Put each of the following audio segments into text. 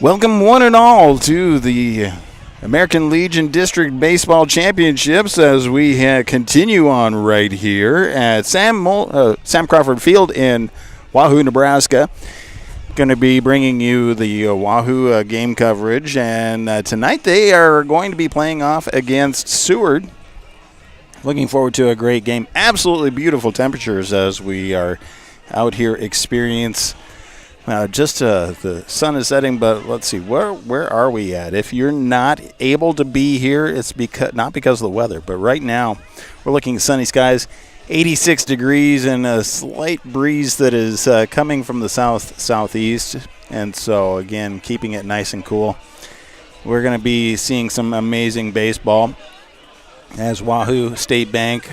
Welcome one and all to the American Legion District Baseball Championships as we continue on right here at Sam Crawford Field in Wahoo, Nebraska. Going to be bringing you the Wahoo game coverage, and tonight they are going to be playing off against Seward. Looking forward to a great game. Absolutely beautiful temperatures as we are out here experience. The sun is setting, but let's see, where are we at? If you're not able to be here, it's not because of the weather, but right now we're looking at sunny skies, 86 degrees, and a slight breeze that is coming from the southeast, and so again, keeping it nice and cool. We're going to be seeing some amazing baseball as Wahoo State Bank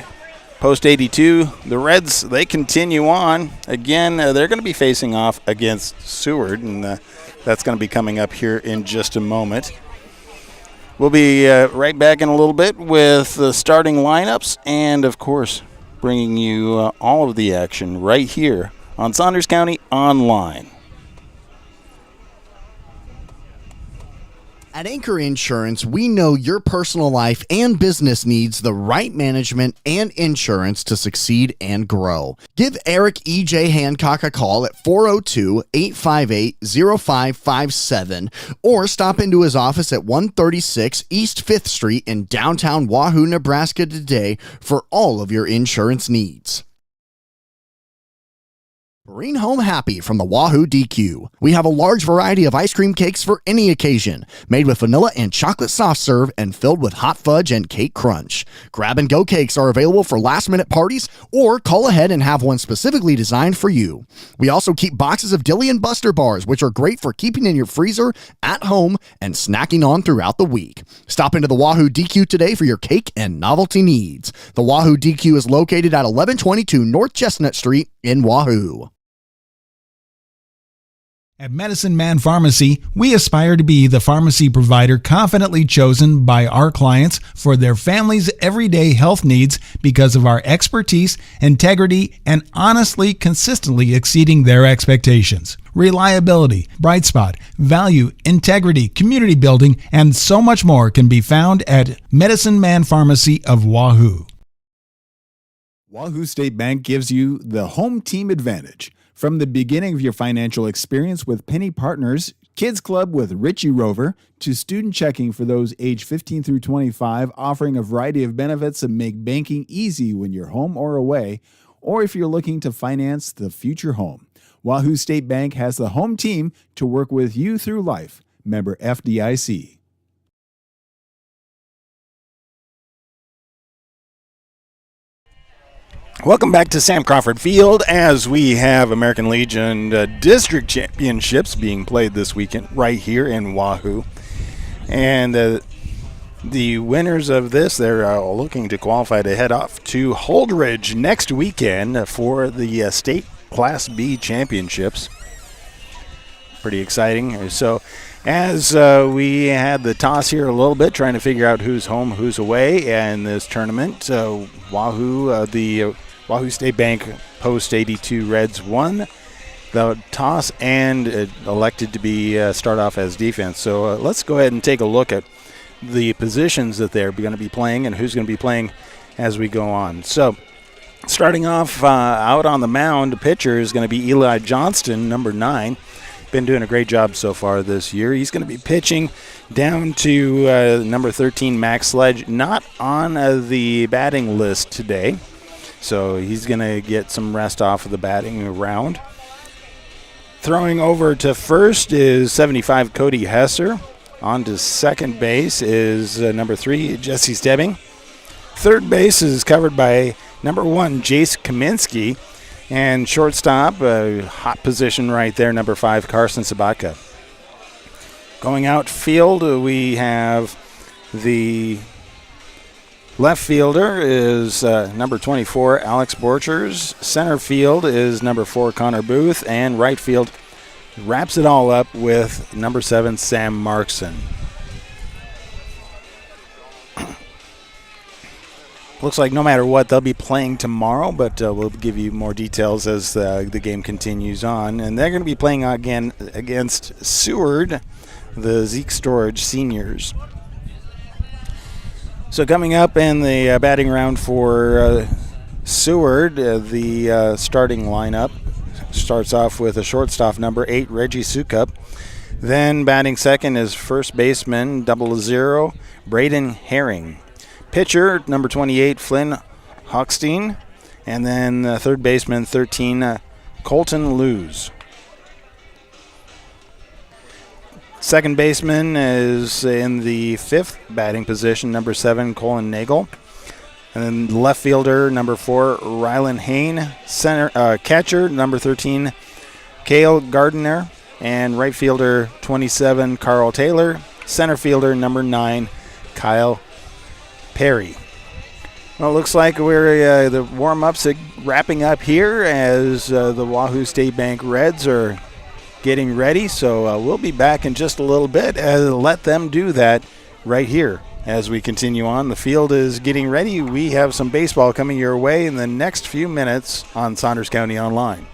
Post 82, the Reds, they continue on. Again, they're going to be facing off against Seward, and that's going to be coming up here in just a moment. We'll be right back in a little bit with the starting lineups and, of course, bringing you all of the action right here on Saunders County Online. At Anchor Insurance, we know your personal life and business needs the right management and insurance to succeed and grow. Give Eric E.J. Hancock a call at 402-858-0557 or stop into his office at 136 East 5th Street in downtown Wahoo, Nebraska today for all of your insurance needs. Bring home happy from the Wahoo DQ. We have a large variety of ice cream cakes for any occasion, made with vanilla and chocolate soft serve and filled with hot fudge and cake crunch. Grab-and-go cakes are available for last-minute parties, or call ahead and have one specifically designed for you. We also keep boxes of Dilly and Buster bars, which are great for keeping in your freezer, at home, and snacking on throughout the week. Stop into the Wahoo DQ today for your cake and novelty needs. The Wahoo DQ is located at 1122 North Chestnut Street in Wahoo. At Medicine Man Pharmacy, we aspire to be the pharmacy provider confidently chosen by our clients for their family's everyday health needs because of our expertise, integrity, and honestly, consistently exceeding their expectations. Reliability, bright spot, value, integrity, community building, and so much more can be found at Medicine Man Pharmacy of Wahoo. Wahoo State Bank gives you the home team advantage. From the beginning of your financial experience with Penny Partners, Kids Club with Richie Rover, to student checking for those age 15 through 25, offering a variety of benefits that make banking easy when you're home or away, or if you're looking to finance the future home. Wahoo State Bank has the home team to work with you through life. Member FDIC. Welcome back to Sam Crawford Field as we have American Legion District Championships being played this weekend right here in Wahoo. And the winners of this, they're looking to qualify to head off to Holdridge next weekend for the State Class B Championships. Pretty exciting. So as we had the toss here a little bit, trying to figure out who's home, who's away in this tournament, Wahoo, the Wahoo State Bank Post 82 Reds won the toss and elected to be start off as defense. So let's go ahead and take a look at the positions that they're going to be playing and who's going to be playing as we go on. So starting off out on the mound, the pitcher is going to be Eli Johnston, number 9. Been doing a great job so far this year. He's going to be pitching down to number 13, Max Sledge, not on the batting list today. So he's going to get some rest off of the batting round. Throwing over to first is 75, Cody Hesser. On to second base is number 3, Jesse Stebbing. Third base is covered by number 1, Jace Kaminsky. And shortstop, a hot position right there, number 5, Carson Sabatka. Going outfield, we have the left fielder is number 24, Alex Borchers. Center field is number 4, Connor Booth. And right field wraps it all up with number 7, Sam Markson. Looks like no matter what, they'll be playing tomorrow, but we'll give you more details as the game continues on. And they're going to be playing again against Seward the Zeke Storage seniors. So coming up in the batting round for Seward, the starting lineup starts off with a shortstop, number 8, Reggie Sukup. Then batting second is first baseman, 00, Braden Herring. Pitcher, number 28, Flynn Hochstein. And then third baseman, 13, Colton Lewis. Second baseman is in the fifth batting position, number 7, Colin Nagel. And then left fielder, number 4, Rylan Hain. Catcher, number 13, Cale Gardner. And right fielder, 27, Carl Taylor. Center fielder, number 9, Kyle Perry. Well, it looks like we're the warm-ups are wrapping up here as the Wahoo State Bank Reds are getting ready. So we'll be back in just a little bit and let them do that right here as we continue on. The field is getting ready. We have some baseball coming your way in the next few minutes on Saunders County Online.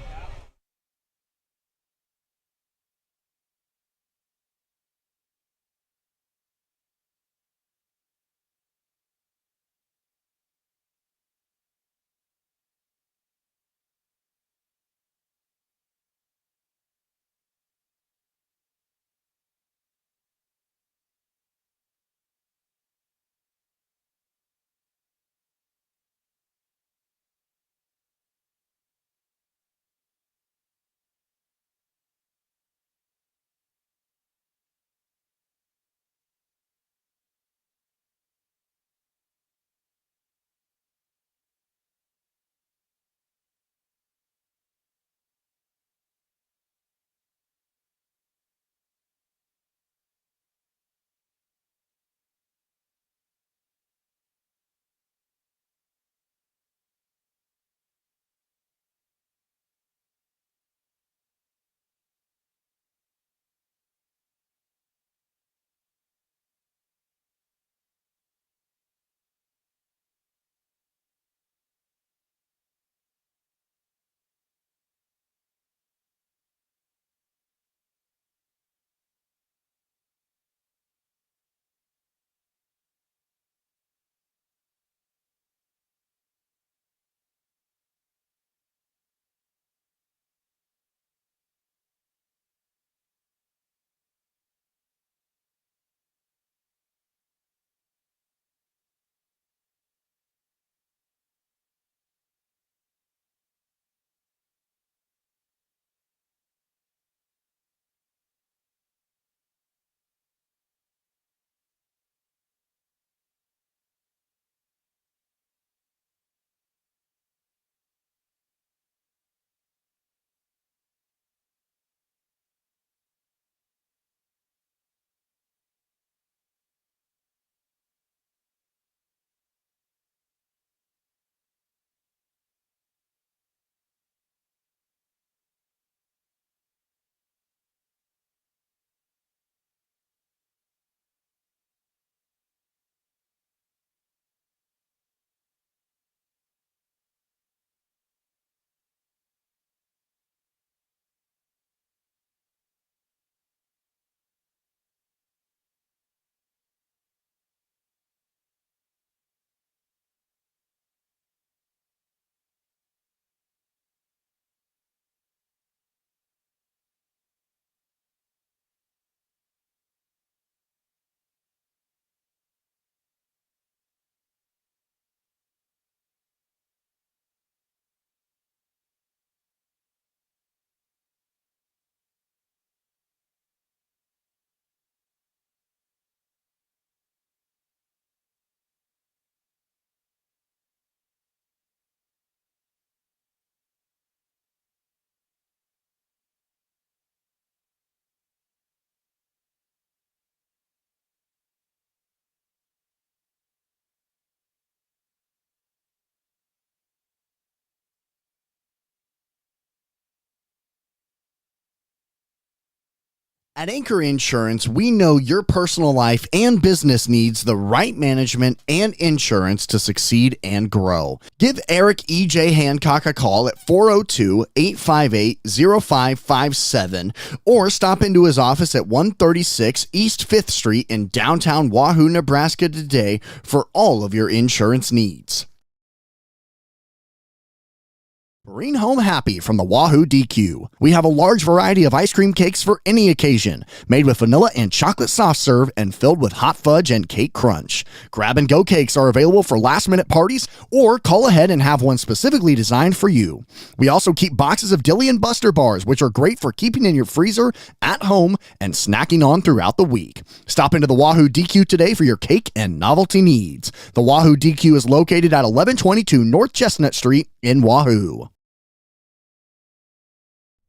At Anchor Insurance, we know your personal life and business needs the right management and insurance to succeed and grow. Give Eric E.J. Hancock a call at 402-858-0557 or stop into his office at 136 East 5th Street in downtown Wahoo, Nebraska today for all of your insurance needs. Bring home happy from the Wahoo DQ. We have a large variety of ice cream cakes for any occasion, made with vanilla and chocolate soft serve and filled with hot fudge and cake crunch. Grab-and-go cakes are available for last-minute parties, or call ahead and have one specifically designed for you. We also keep boxes of Dilly and Buster bars, which are great for keeping in your freezer, at home, and snacking on throughout the week. Stop into the Wahoo DQ today for your cake and novelty needs. The Wahoo DQ is located at 1122 North Chestnut Street in Wahoo.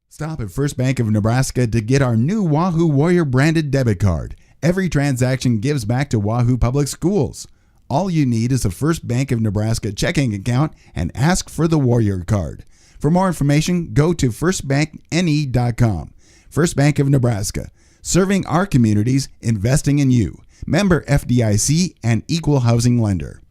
Stop at First Bank of Nebraska to get our new Wahoo Warrior branded debit card. Every transaction gives back to Wahoo Public Schools. All you need is a First Bank of Nebraska checking account and ask for the Warrior card. For more information, go to firstbankne.com. First Bank of Nebraska, serving our communities, investing in you. Member FDIC and equal housing lender.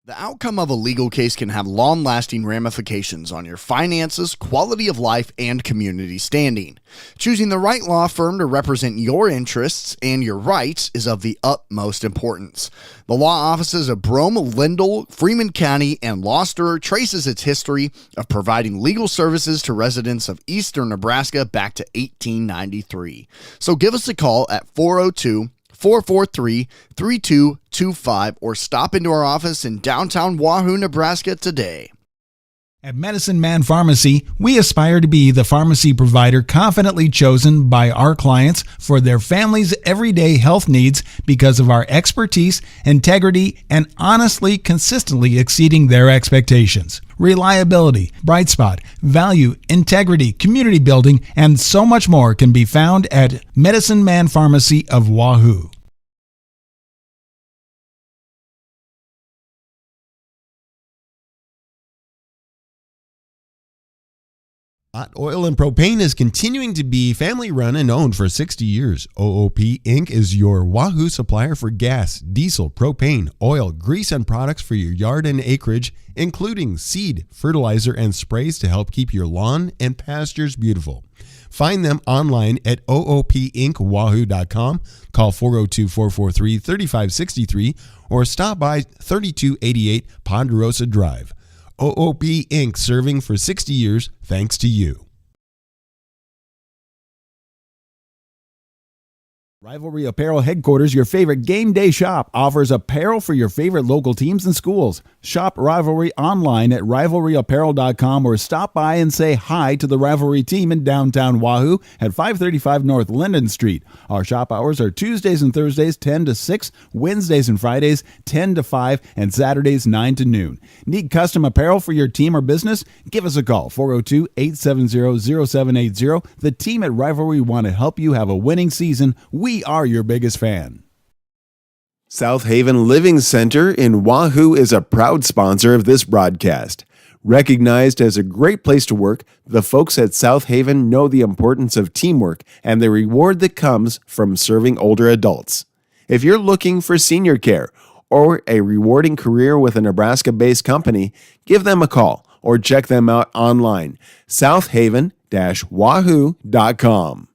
The outcome of a legal case can have long-lasting ramifications on your finances, quality of life, and community standing. Choosing the right law firm to represent your interests and your rights is of the utmost importance. The law offices of Brome, Lindell, Freeman County, and Gloucester traces its history of providing legal services to residents of eastern Nebraska back to 1893. So give us a call at 402-443-3225 or stop into our office in downtown Wahoo, Nebraska today. At Medicine Man Pharmacy, we aspire to be the pharmacy provider confidently chosen by our clients for their family's everyday health needs because of our expertise, integrity, and honestly, consistently exceeding their expectations. Reliability, bright spot, value, integrity, community building, and so much more can be found at Medicine Man Pharmacy of Wahoo. Hot Oil and Propane is continuing to be family run and owned for 60 years. OOP Inc. is your Wahoo supplier for gas, diesel, propane, oil, grease, and products for your yard and acreage, including seed, fertilizer, and sprays to help keep your lawn and pastures beautiful. Find them online at oopinkwahoo.com, call 402-443-3563, or stop by 3288 Ponderosa Drive. OOP Inc. serving for 60 years thanks to you. Rivalry Apparel Headquarters, your favorite game day shop, offers apparel for your favorite local teams and schools. Shop Rivalry online at rivalryapparel.com or stop by and say hi to the Rivalry team in downtown Wahoo at 535 North Linden Street. Our shop hours are Tuesdays and Thursdays 10 to 6, Wednesdays and Fridays 10 to 5, and Saturdays 9 to noon. Need custom apparel for your team or business? Give us a call, 402-870-0780. The team at Rivalry want to help you have a winning season. We are your biggest fan. South Haven Living Center in Wahoo is a proud sponsor of this broadcast. Recognized as a great place to work, the folks at South Haven know the importance of teamwork and the reward that comes from serving older adults. If you're looking for senior care or a rewarding career with a Nebraska-based company, give them a call or check them out online, southhaven-wahoo.com.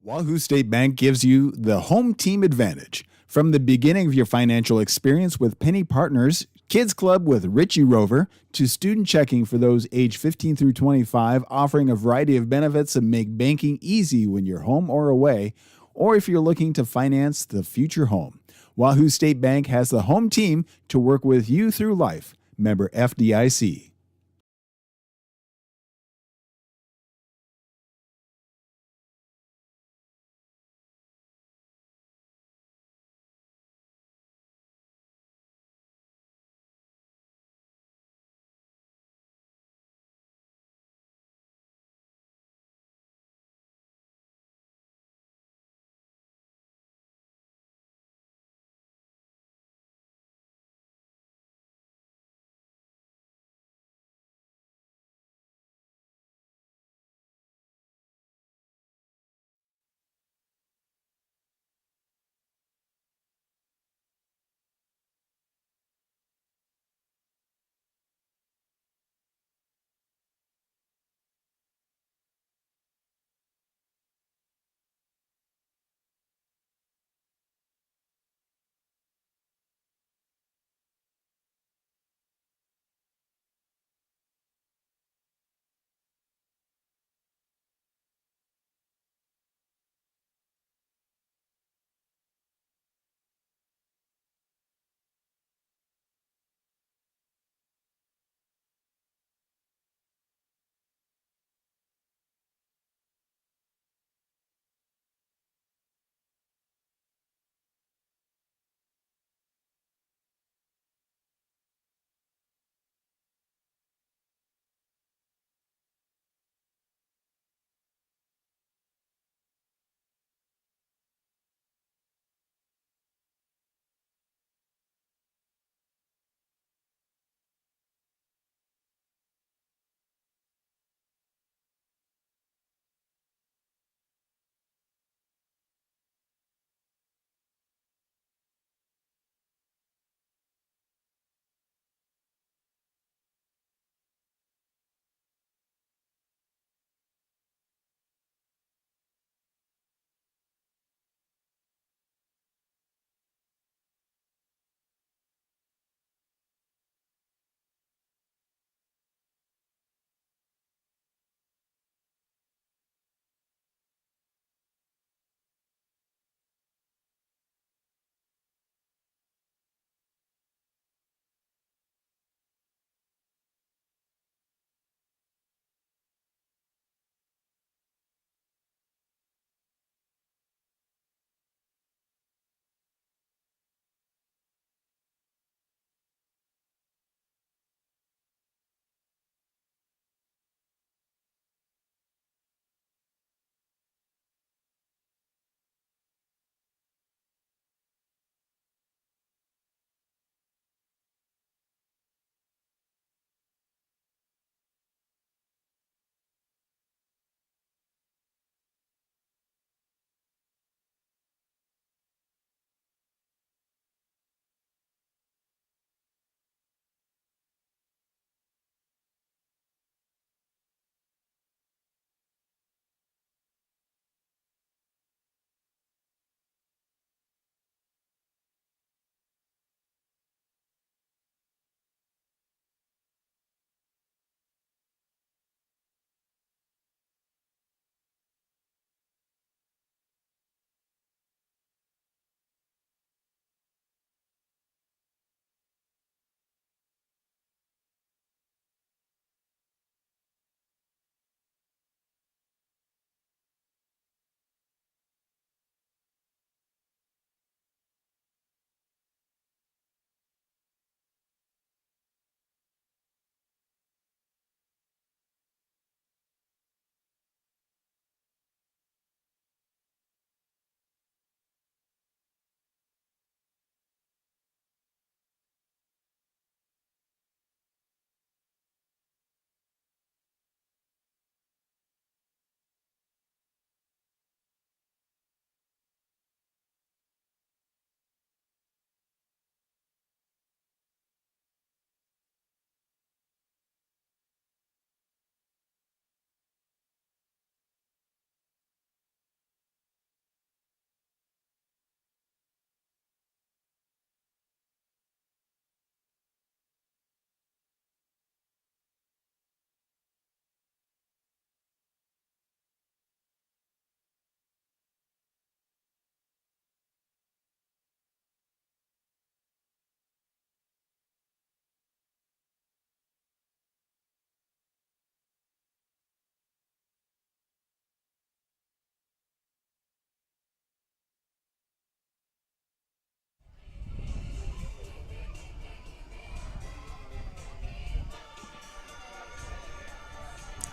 Wahoo State Bank gives you the home team advantage. From the beginning of your financial experience with Penny Partners, Kids Club with Richie Rover, to student checking for those age 15 through 25, offering a variety of benefits that make banking easy when you're home or away, or if you're looking to finance the future home. Wahoo State Bank has the home team to work with you through life. Member FDIC.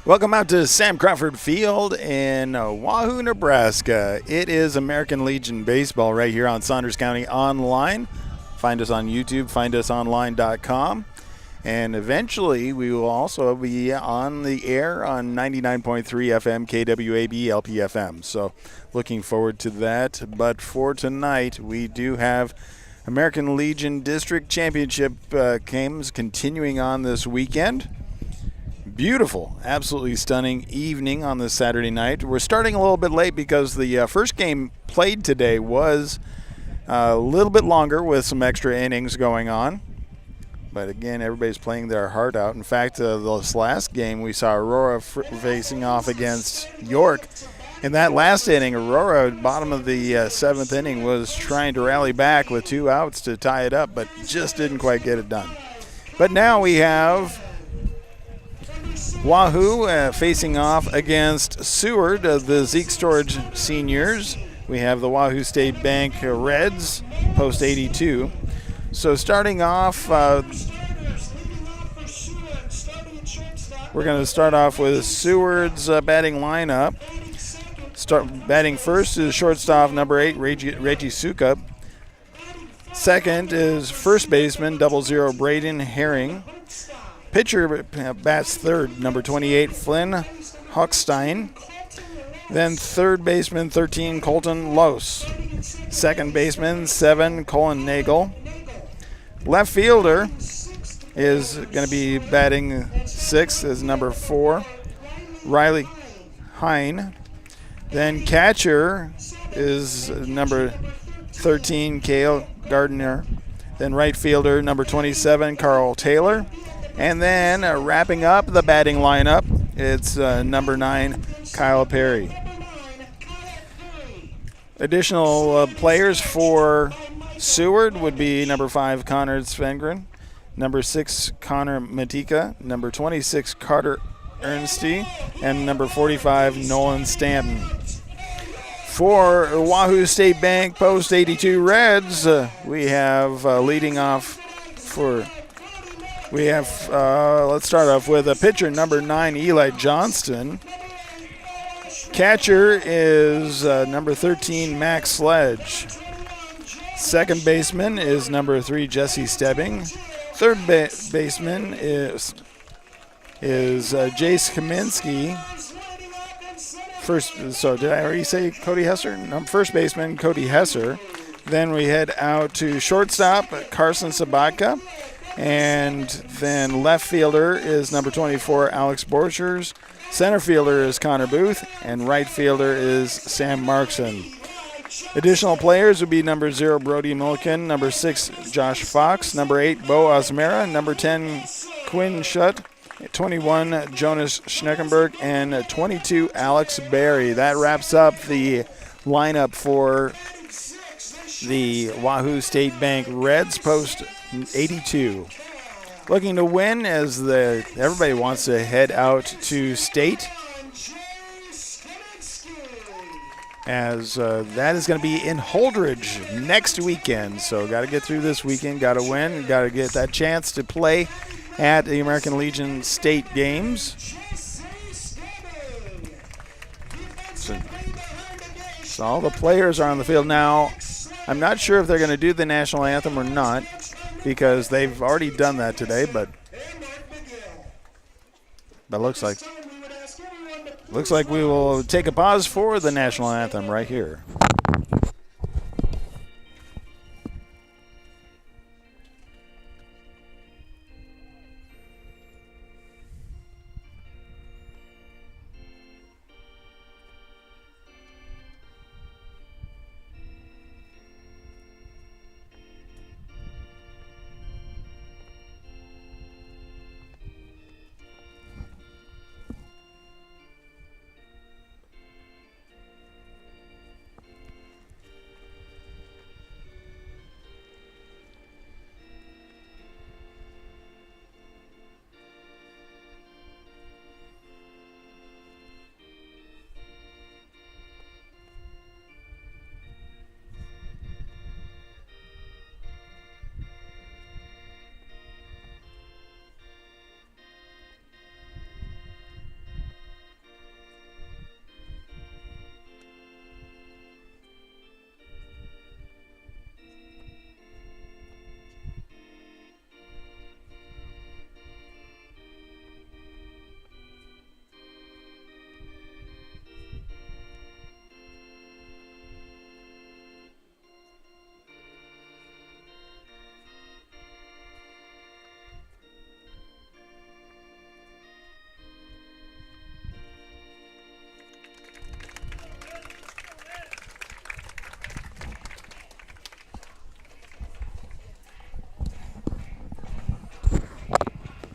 Welcome out to Sam Crawford Field in Wahoo, Nebraska. It is American Legion Baseball right here on Saunders County Online. Find us on YouTube, findusonline.com. And eventually we will also be on the air on 99.3 FM KWAB LPFM. So looking forward to that. But for tonight, we do have American Legion District Championship games continuing on this weekend. Beautiful, absolutely stunning evening on this Saturday night. We're starting a little bit late because the first game played today was a little bit longer with some extra innings going on. But again, everybody's playing their heart out. In fact, this last game we saw Aurora facing off against York. In that last inning, Aurora, bottom of the seventh inning, was trying to rally back with 2 outs to tie it up, but just didn't quite get it done. But now we have Wahoo facing off against Seward, the Zeke Storage Seniors. We have the Wahoo State Bank Reds, post 82. So starting off, we're going to start off with Seward's batting lineup. Batting first is shortstop number 8, Reggie Sukup. Second is first baseman, 00, Braden Herring. Pitcher bats third, number 28, Flynn Hochstein. Then third baseman, 13, Colton Lose. Second baseman, 7, Colin Nagel. Left fielder is going to be batting sixth is number 4, Riley Hine. Then catcher is number 13, Cale Gardner. Then right fielder, number 27, Carl Taylor. And then wrapping up the batting lineup, it's number 9, Kyle Perry. Additional players for Seward would be number 5, Connor Svengren, number 6, Connor Matika, number 26, Carter Ernsty, and number 45, Nolan Stanton. For Wahoo State Bank post 82 Reds, we have leading off for... We have, let's start off with a pitcher, number 9, Eli Johnston. Catcher is number 13, Max Sledge. Second baseman is number 3, Jesse Stebbing. Third baseman is Jace Kaminsky. Did I already say Cody Hesser? No, first baseman, Cody Hesser. Then we head out to shortstop, Carson Sabatka. And then left fielder is number 24, Alex Borchers. Center fielder is Connor Booth. And right fielder is Sam Markson. Additional players would be number 0, Brody Milliken. Number 6, Josh Fox. Number 8, Bo Osmera. Number 10, Quinn Schutt. 21, Jonas Schneckenberg. And 22, Alex Berry. That wraps up the lineup for the Wahoo State Bank Reds post 82. Looking to win as everybody wants to head out to state, as that is going to be in Holdridge next weekend. So got to get through this weekend, got to win, got to get that chance to play at the American Legion State Games. So all the players are on the field now. I'm not sure if they're going to do the national anthem or not, because they've already done that today, but looks like we will take a pause for the national anthem right here.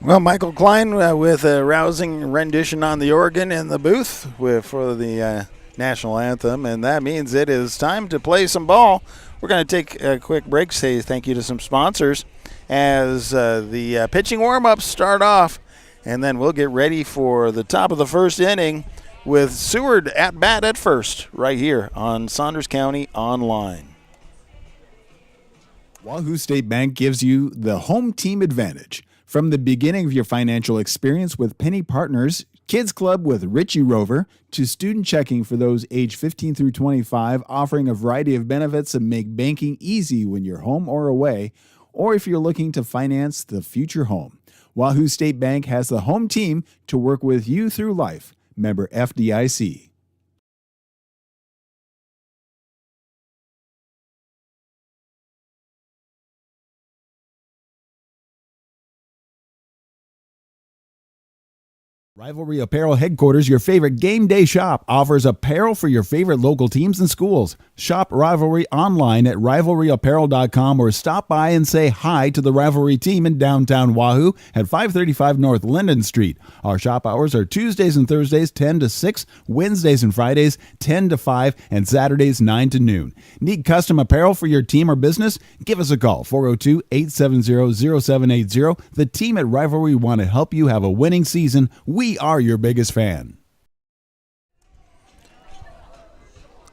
Well, Michael Klein with a rousing rendition on the organ in the booth for the national anthem, and that means it is time to play some ball. We're going to take a quick break, say thank you to some sponsors as the pitching warm-ups start off, and then we'll get ready for the top of the first inning with Seward at bat at first right here on Saunders County Online. Wahoo State Bank gives you the home team advantage. From the beginning of your financial experience with Penny Partners, Kids Club with Richie Rover, to student checking for those age 15 through 25, offering a variety of benefits that make banking easy when you're home or away, or if you're looking to finance the future home. Wahoo State Bank has the home team to work with you through life. Member FDIC. Rivalry Apparel Headquarters, your favorite game day shop, offers apparel for your favorite local teams and schools. Shop Rivalry online at rivalryapparel.com or stop by and say hi to the Rivalry team in downtown Wahoo at 535 North Linden Street. Our shop hours are Tuesdays and Thursdays 10 to 6, Wednesdays and Fridays 10 to 5, and Saturdays 9 to noon. Need custom apparel for your team or business? Give us a call, 402-870-0780. The team at Rivalry want to help you have a winning season. We are your biggest fan.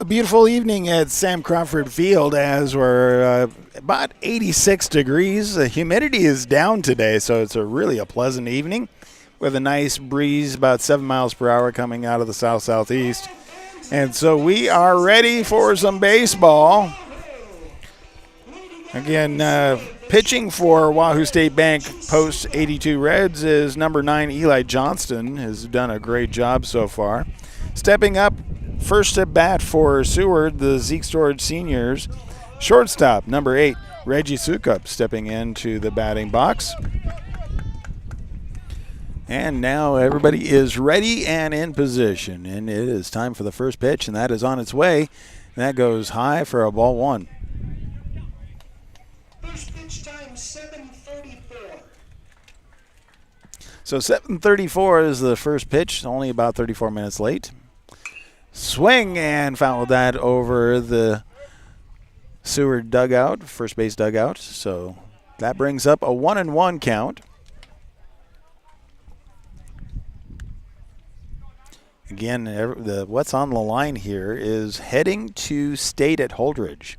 A beautiful evening at Sam Crawford Field as we're about 86 degrees. The humidity is down today, so it's really a pleasant evening with a nice breeze about 7 miles per hour coming out of the south-southeast. And so we are ready for some baseball. Again, pitching for Wahoo State Bank post 82 Reds is number 9 Eli Johnston. Has done a great job so far. Stepping up first at bat for Seward, the Zeke Storage Seniors. Shortstop number 8 Reggie Sukup stepping into the batting box. And now everybody is ready and in position, and it is time for the first pitch, and that is on its way. And that goes high for a ball one. First pitch time, 7:34. So 7:34 is the first pitch, only about 34 minutes late. Swing and fouled that over the Seward dugout, first base dugout. So that brings up a 1-1 count. Again, what's on the line here is heading to State at Holdridge.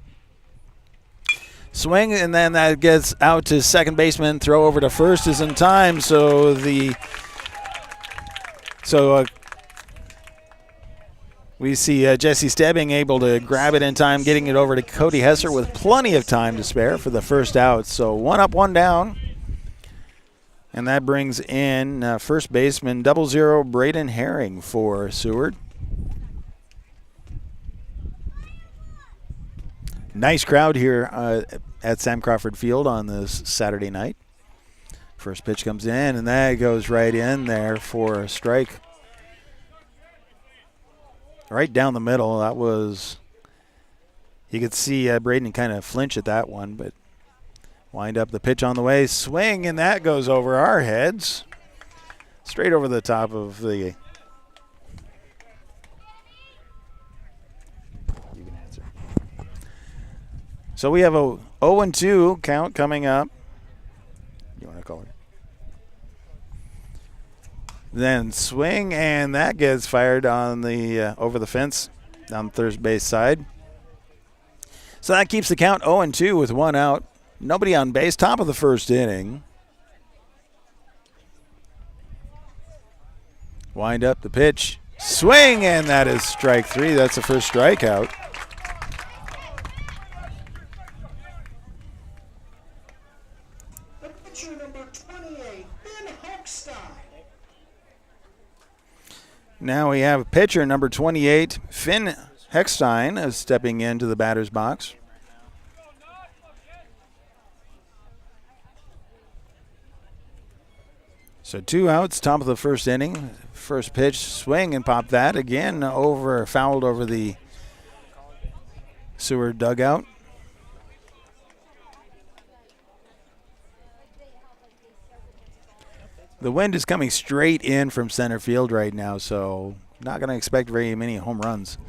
Swing, and then that gets out to second baseman. Throw over to first is in time. So we see Jesse Stebbing able to grab it in time, getting it over to Cody Hesser with plenty of time to spare for the first out. So 1 up, 1 down. And that brings in first baseman 00 Braden Herring for Seward. Nice crowd here at Sam Crawford Field on this Saturday night. First pitch comes in, and that goes right in there for a strike. Right down the middle. That was, you could see Braden kind of flinch at that one, but wind up the pitch on the way. Swing, and that goes over our heads. Straight over the top of the. You can answer. So we have a 0-2 count coming up. You want to call it? Then swing, and that gets fired on the over the fence on the third base side. So that keeps the count 0-2 with 1 out. Nobody on base. Top of the first inning. Wind up the pitch. Swing, and that is strike 3. That's the first strikeout. The pitcher number 28, Ben Hochstein. Now we have pitcher number 28, Finn Heckstein, is stepping into the batter's box. So 2 outs, top of the first inning. First pitch, swing and pop that. Again, fouled over the Seward dugout. The wind is coming straight in from center field right now, so not going to expect very many home runs.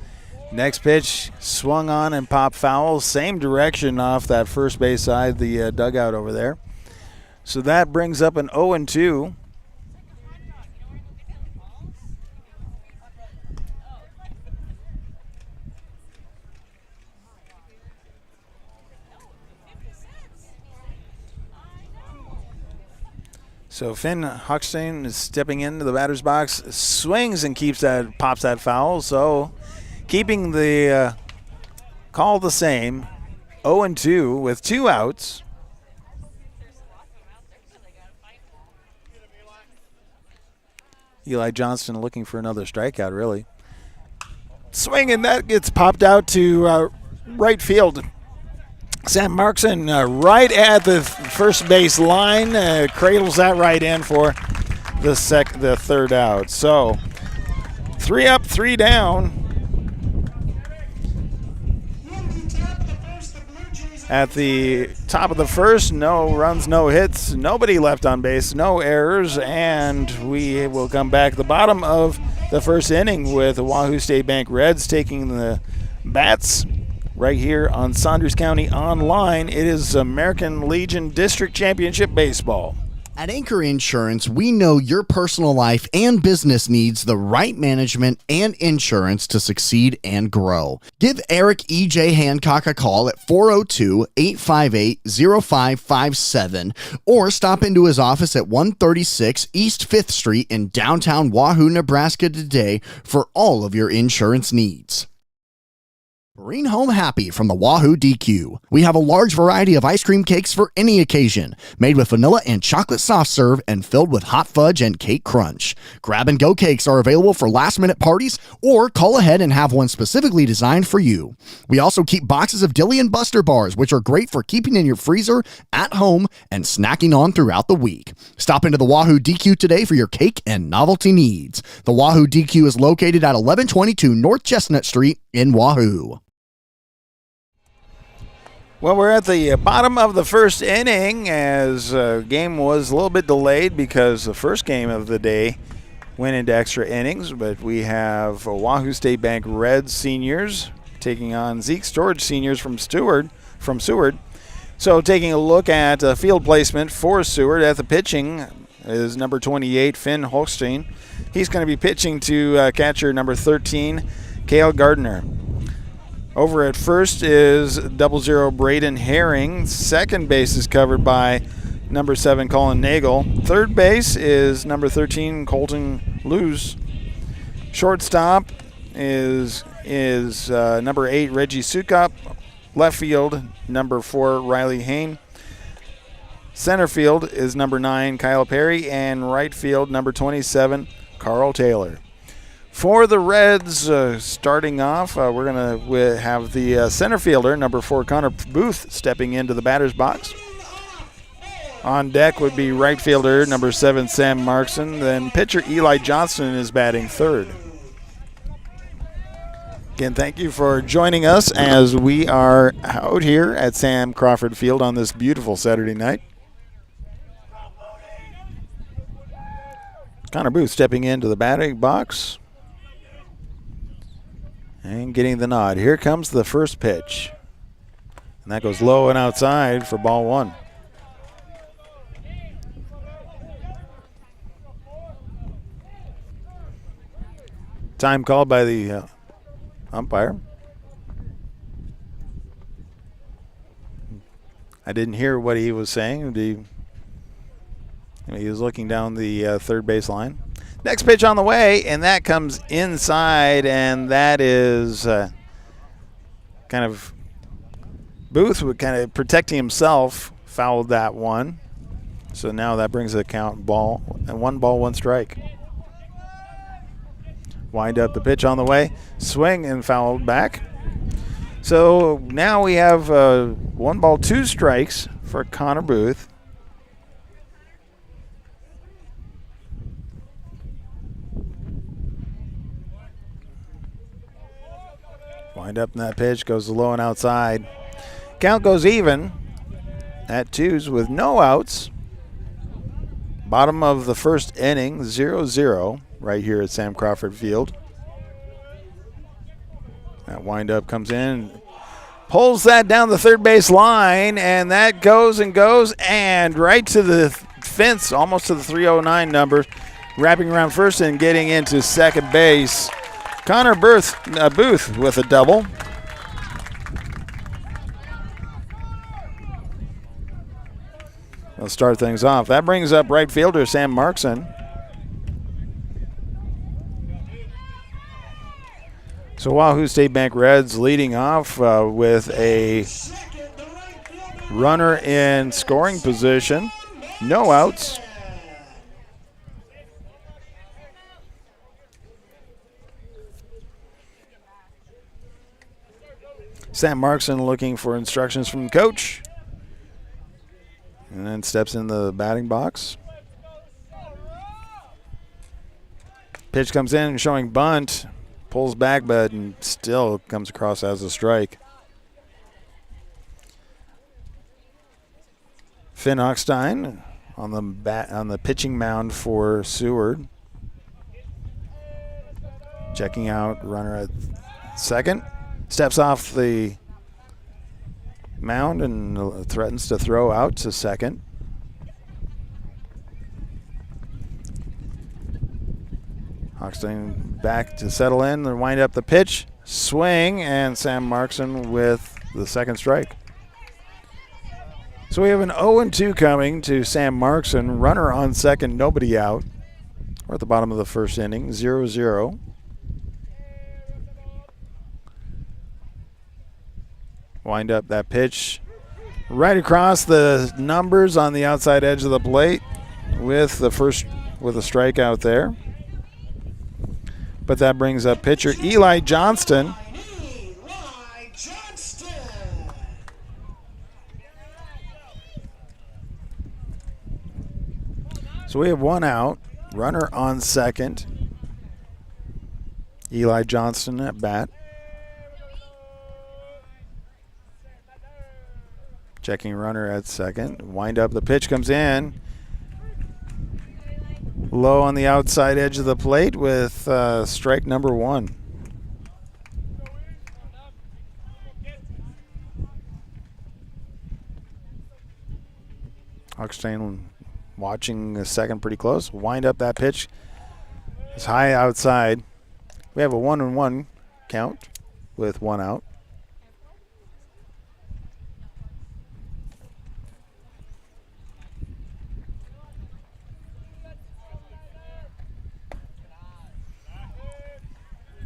Next pitch, swung on and popped foul. Same direction off that first base side, the dugout over there. So that brings up an 0-2. So Finn Hochstein is stepping into the batter's box, swings and pops that foul. So keeping the call the same, 0-2 with 2 outs. Eli Johnston looking for another strikeout, really. Swing, and that gets popped out to right field. Sam Markson right at the first base line, cradles that right in for the third out. So 3 up, 3 down. At the top of the first, no runs, no hits, nobody left on base, no errors, and we will come back at the bottom of the first inning with the Wahoo State Bank Reds taking the bats. Right here on Saunders County Online, it is American Legion District Championship Baseball. At Anchor Insurance, we know your personal life and business needs the right management and insurance to succeed and grow. Give Eric E.J. Hancock a call at 402-858-0557 or stop into his office at 136 East 5th Street in downtown Wahoo, Nebraska today for all of your insurance needs. Bring home happy from the Wahoo DQ. We have a large variety of ice cream cakes for any occasion, made with vanilla and chocolate soft serve and filled with hot fudge and cake crunch. Grab-and-go cakes are available for last-minute parties or call ahead and have one specifically designed for you. We also keep boxes of Dilly and Buster bars, which are great for keeping in your freezer, at home, and snacking on throughout the week. Stop into the Wahoo DQ today for your cake and novelty needs. The Wahoo DQ is located at 1122 North Chestnut Street in Wahoo. Well, we're at the bottom of the first inning as the game was a little bit delayed because the first game of the day went into extra innings, but we have Wahoo State Bank Reds seniors taking on Zeke Storage seniors from Seward. So taking a look at field placement for Seward at the pitching is number 28, Finn Holstein. He's going to be pitching to catcher number 13, Cale Gardner. Over at first is 00 Braden Herring. Second base is covered by number 7 Colin Nagel. Third base is number 13 Colton Luz. Shortstop is number 8 Reggie Sukop. Left field number 4 Riley Hain. Center field is number 9 Kyle Perry, and right field number 27 Carl Taylor. For the Reds, starting off, we're going to have the center fielder, number 4, Connor Booth, stepping into the batter's box. On deck would be right fielder, number 7, Sam Markson. Then pitcher Eli Johnston is batting third. Again, thank you for joining us as we are out here at Sam Crawford Field on this beautiful Saturday night. Connor Booth stepping into the batting box and getting the nod. Here comes the first pitch. And that goes low and outside for ball 1. Time called by the umpire. I didn't hear what he was saying. He was looking down the third base line. Next pitch on the way, and that comes inside, and that is kind of Booth would kind of protecting himself, fouled that one. So now that brings the count ball, and 1 ball, 1 strike. Wind up the pitch on the way, swing and fouled back. So now we have 1 ball, 2 strikes for Connor Booth. Wind up in that pitch, goes low and outside. Count goes even at 2s with no outs. Bottom of the first inning, 0-0 right here at Sam Crawford Field. That windup comes in, pulls that down the third base line, and that goes and goes, and right to the fence, almost to the 309 number, wrapping around first and getting into second base. Connor Booth with a double. Let's start things off. That brings up right fielder Sam Markson. So Wahoo State Bank Reds leading off with a runner in scoring position. No outs. Sam Markson looking for instructions from the coach. And then steps in the batting box. Pitch comes in showing bunt. Pulls back, but still comes across as a strike. Finn Hochstein on the pitching mound for Seward. Checking out, runner at second. Steps off the mound and threatens to throw out to second. Hochstein back to settle in and wind up the pitch. Swing, and Sam Markson with the second strike. So we have an 0-2 coming to Sam Markson. Runner on second, nobody out. We're at the bottom of the first inning, 0-0. Wind up that pitch right across the numbers on the outside edge of the plate with a strikeout there. But that brings up pitcher Eli Johnston. So we have one out, runner on second. Eli Johnston at bat. Checking runner at second. Wind up, the pitch comes in. Low on the outside edge of the plate with strike number one. Hochstein watching the second pretty close. Wind up that pitch. It's high outside. We have a 1-1 count with one out.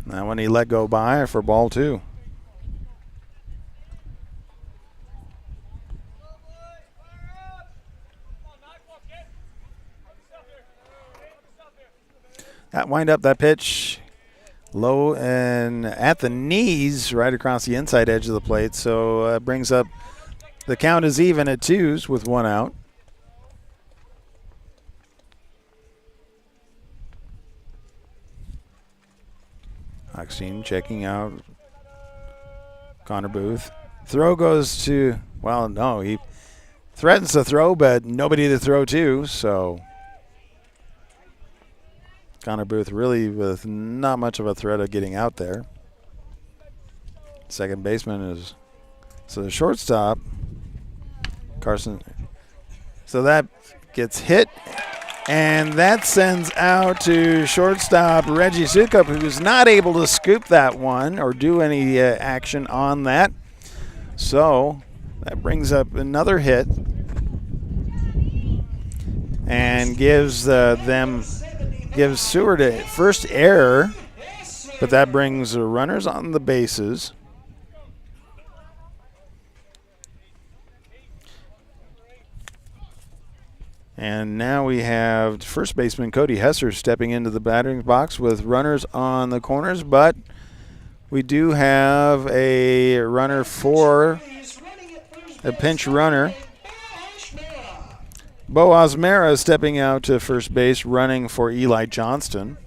That one he let go by for ball two. That wind up that pitch low and at the knees right across the inside edge of the plate. So brings up the count is even at twos with one out. Hochstein checking out Connor Booth. Throw goes to, well, no, he threatens to throw, but nobody to throw to, so Connor Booth really with not much of a threat of getting out there. Second baseman is, so the shortstop, Carson, so that gets hit. And that sends out to shortstop Reggie Sukup, who's not able to scoop that one or do any action on that. So that brings up another hit and gives Seward a first error, but that brings runners on the bases. And now we have first baseman Cody Hesser stepping into the batting box with runners on the corners, but we do have a runner for a pinch runner. Bo Osmera stepping out to first base, running for Eli Johnston.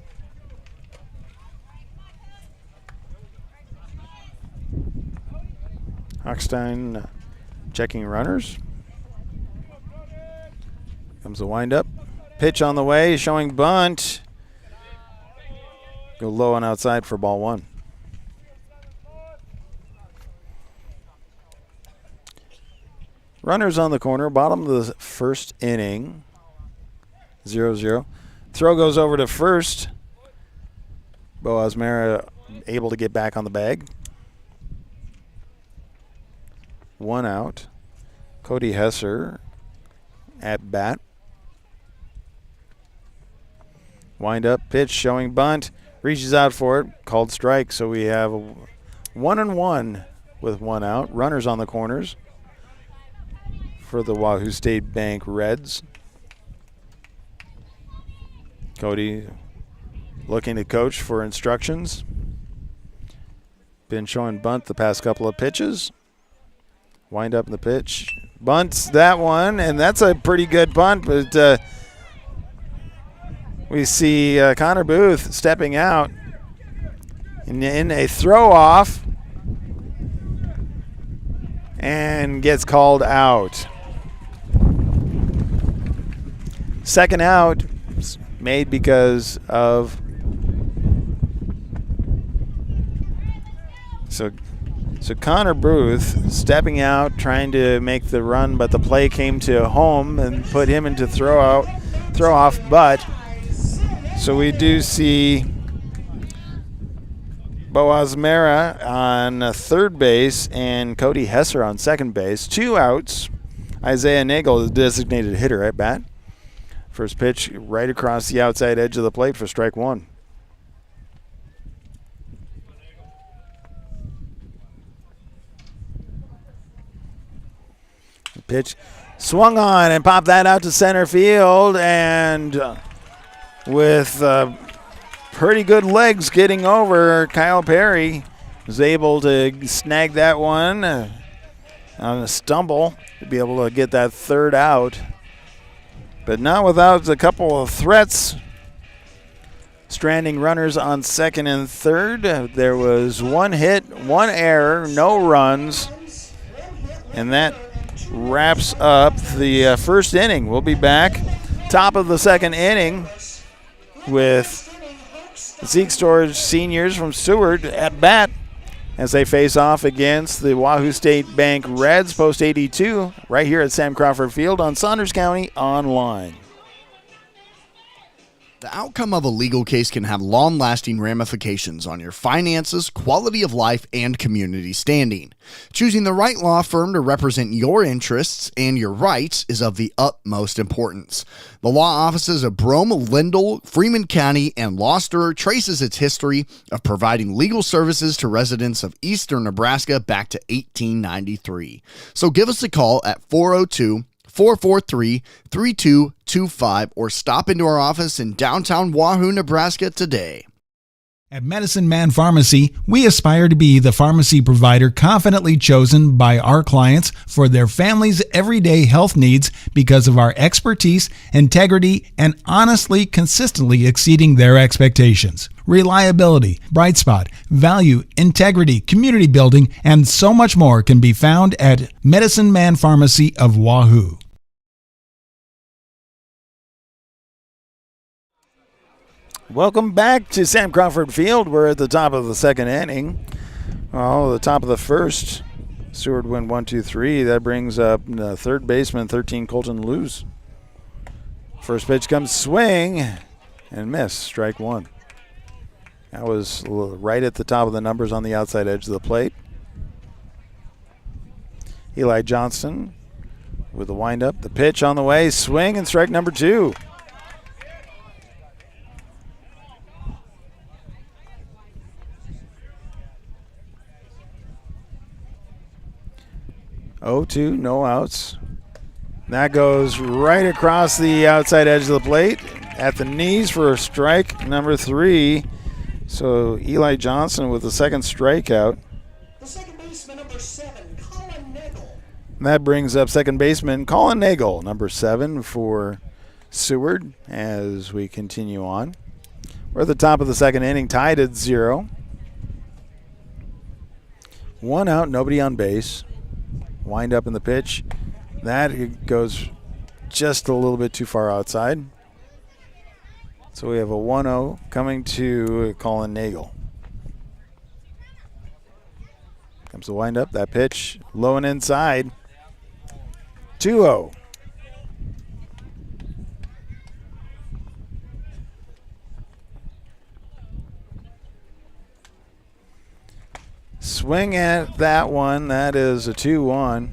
Hochstein checking runners. Comes the windup. Pitch on the way, showing bunt. Go low and outside for ball one. Runners on the corner, bottom of the first inning. 0-0. Throw goes over to first. Boaz Mara able to get back on the bag. 1 out. Cody Hesser at bat. Wind up, pitch showing bunt. Reaches out for it. Called strike. So we have a 1-1 with 1 out. Runners on the corners for the Wahoo State Bank Reds. Cody looking to coach for instructions. Been showing bunt the past couple of pitches. Wind up in the pitch. Bunts that one, and that's a pretty good bunt, but we see Connor Booth stepping out in a throw off and gets called out. Second out made because of so Connor Booth stepping out, trying to make the run, but the play came to home and put him into throw off. But so we do see Boaz Mara on third base and Cody Hesser on second base. 2 outs. Isaiah Nagel, the designated hitter, at bat. First pitch right across the outside edge of the plate for strike 1. The pitch swung on and popped that out to center field, and with pretty good legs getting over, Kyle Perry was able to snag that one on a stumble to be able to get that third out. But not without a couple of threats. Stranding runners on second and third. There was 1 hit, 1 error, no runs. And that wraps up the first inning. We'll be back top of the second inning with Zeke Storage seniors from Seward at bat as they face off against the Wahoo State Bank Reds post 82 right here at Sam Crawford Field on Saunders County Online. The outcome of a legal case can have long-lasting ramifications on your finances, quality of life, and community standing. Choosing the right law firm to represent your interests and your rights is of the utmost importance. The law offices of Brome, Lindell, Freeman County, and Gloucester traces its history of providing legal services to residents of eastern Nebraska back to 1893. So give us a call at 402-443-3225 or stop into our office in downtown Wahoo, Nebraska today. At Medicine Man Pharmacy, we aspire to be the pharmacy provider confidently chosen by our clients for their family's everyday health needs because of our expertise, integrity, and honestly, consistently exceeding their expectations. Reliability, bright spot, value, integrity, community building, and so much more can be found at Medicine Man Pharmacy of Wahoo. Welcome back to Sam Crawford Field. We're at the top of the second inning. Well, the top of the first. Seward win 1-2-3. That brings up third baseman 13 Colton Lewis. First pitch comes swing and miss. Strike 1. That was right at the top of the numbers on the outside edge of the plate. Eli Johnston with the windup. The pitch on the way. Swing and strike number 2. (0-2), no outs. That goes right across the outside edge of the plate at the knees for strike number 3. So Eli Johnson with the second strikeout. The second baseman, number 7, Colin Nagel. That brings up second baseman Colin Nagel, number 7 for Seward as we continue on. We're at the top of the second inning, tied at 0. 1 out, nobody on base. Wind up in the pitch. That goes just a little bit too far outside. So we have a 1-0 coming to Colin Nagel. Comes the windup. That pitch low and inside. 2-0. Swing at that one. That is a 2-1.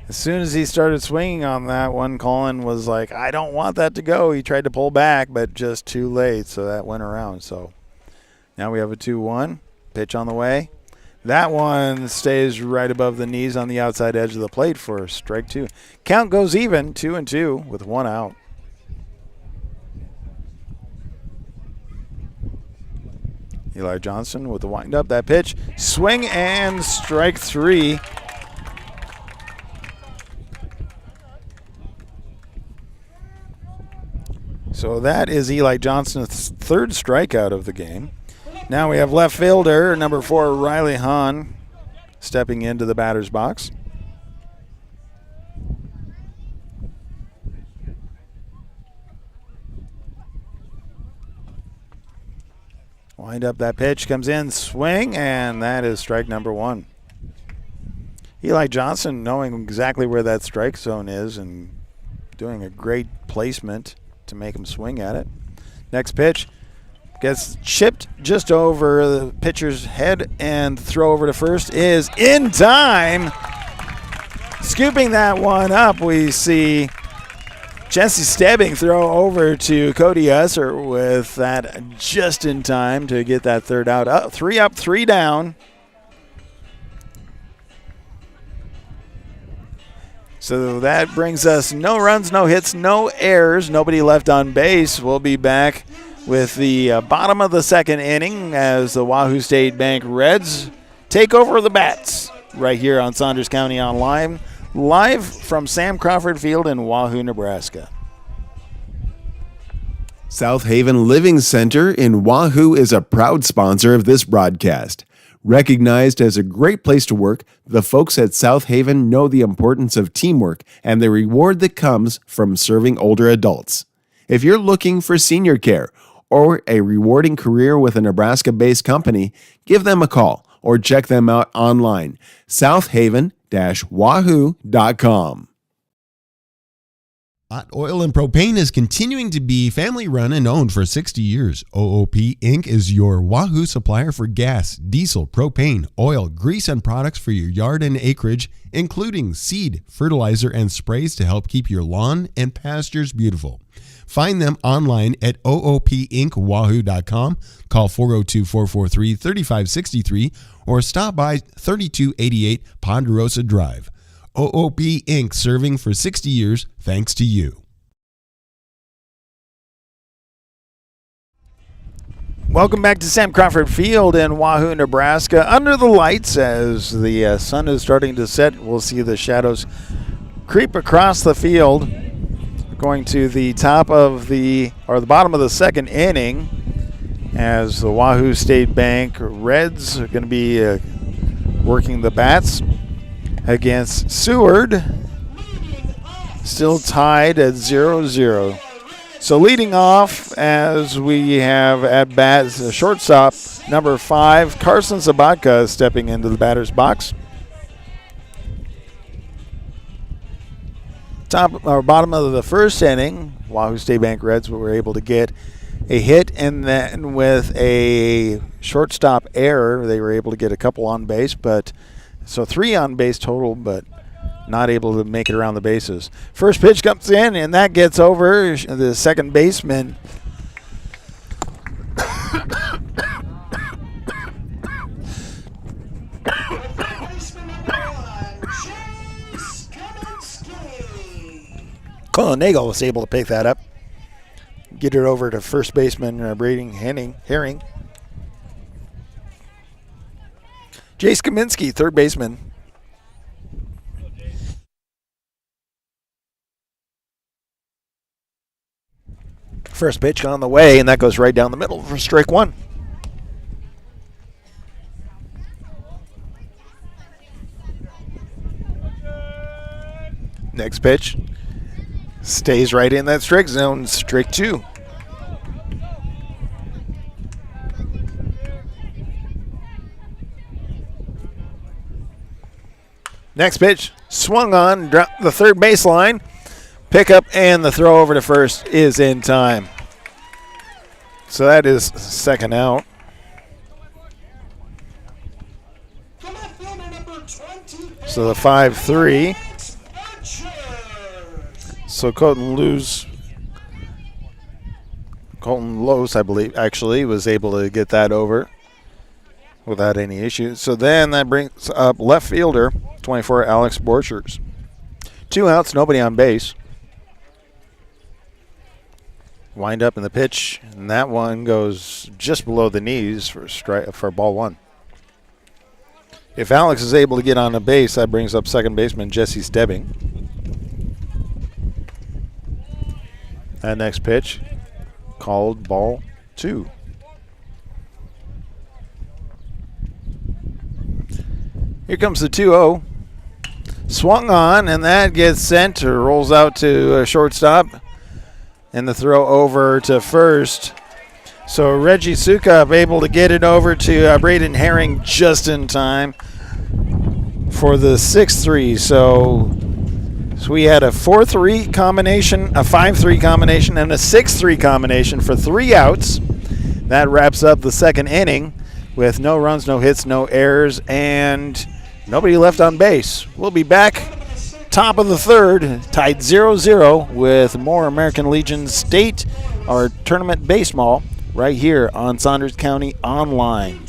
As soon as he started swinging on that one, Colin was like, I don't want that to go. He tried to pull back, but just too late, so that went around. So now we have a 2-1. Pitch on the way. That one stays right above the knees on the outside edge of the plate for strike 2. Count goes even, 2-2 with 1 out. Eli Johnson with the windup. That pitch, swing and strike 3. So that is Eli Johnson's 3rd strikeout of the game. Now we have left fielder, number 4, Riley Hahn, stepping into the batter's box. Wind up, that pitch comes in, swing, and that is strike number 1. Eli Johnson knowing exactly where that strike zone is and doing a great placement to make him swing at it. Next pitch gets chipped just over the pitcher's head, and the throw over to first is in time. Scooping that one up, we see Jesse Stebbing throw over to Cody Usser with that just in time to get that 3rd out. 3 up, 3 down. So that brings us no runs, no hits, no errors, nobody left on base. We'll be back with the bottom of the 2nd inning as the Wahoo State Bank Reds take over the bats right here on Saunders County Online, live from Sam Crawford Field in Wahoo, Nebraska. South Haven Living Center in Wahoo is a proud sponsor of this broadcast. Recognized as a great place to work, the folks at South Haven know the importance of teamwork and the reward that comes from serving older adults. If you're looking for senior care or a rewarding career with a Nebraska-based company, give them a call or check them out online, southaven-wahoo.com. Hot Oil and Propane is continuing to be family run and owned for 60 years. OOP Inc. is your Wahoo supplier for gas, diesel, propane, oil, grease, and products for your yard and acreage, including seed, fertilizer, and sprays to help keep your lawn and pastures beautiful. Find them online at oopinkwahoo.com, call 402-443-3563, or stop by 3288 Ponderosa Drive. OOP Inc. serving for 60 years thanks to you. Welcome back to Sam Crawford Field in Wahoo, Nebraska. Under the lights as the sun is starting to set, we'll see the shadows creep across the field. Going to the top of the bottom of the 2nd inning as the Wahoo State Bank Reds are going to be working the bats against Seward, still tied at 0-0. So leading off as we have at bat shortstop number 5, Carson Sabatka, stepping into the batter's box. Top or bottom of the 1st inning, Wahoo State Bank Reds were able to get a hit, and then with a shortstop error, they were able to get a couple on base, but so 3 on base total, but not able to make it around the bases. First pitch comes in, and that gets over the second baseman. Colin Nagel was able to pick that up, get it over to first baseman Braden Herring. Jace Kaminsky, 3rd baseman. First pitch on the way, and that goes right down the middle for strike 1. Next pitch stays right in that strike zone, strike 2. Next pitch, swung on, dropped the third baseline. Pickup and the throw over to first is in time. So that is second out. So the 5-3. So Colton Lose, I believe, actually was able to get that over without any issues. So then that brings up left fielder, 24, Alex Borchers. 2 outs, nobody on base. Wind up in the pitch, and that one goes just below the knees for ball 1. If Alex is able to get on the base, that brings up second baseman Jesse Stebbing. That next pitch, called ball 2. Here comes the 2-0. Swung on, and that gets sent or rolls out to a shortstop. And the throw over to first. So Reggie Sukup able to get it over to Braden Herring just in time for the 6-3. So we had a 4-3 combination, a 5-3 combination, and a 6-3 combination for 3 outs. That wraps up the second inning with no runs, no hits, no errors, and nobody left on base. We'll be back top of the third, tied 0-0 with more American Legion State or tournament baseball right here on Saunders County Online.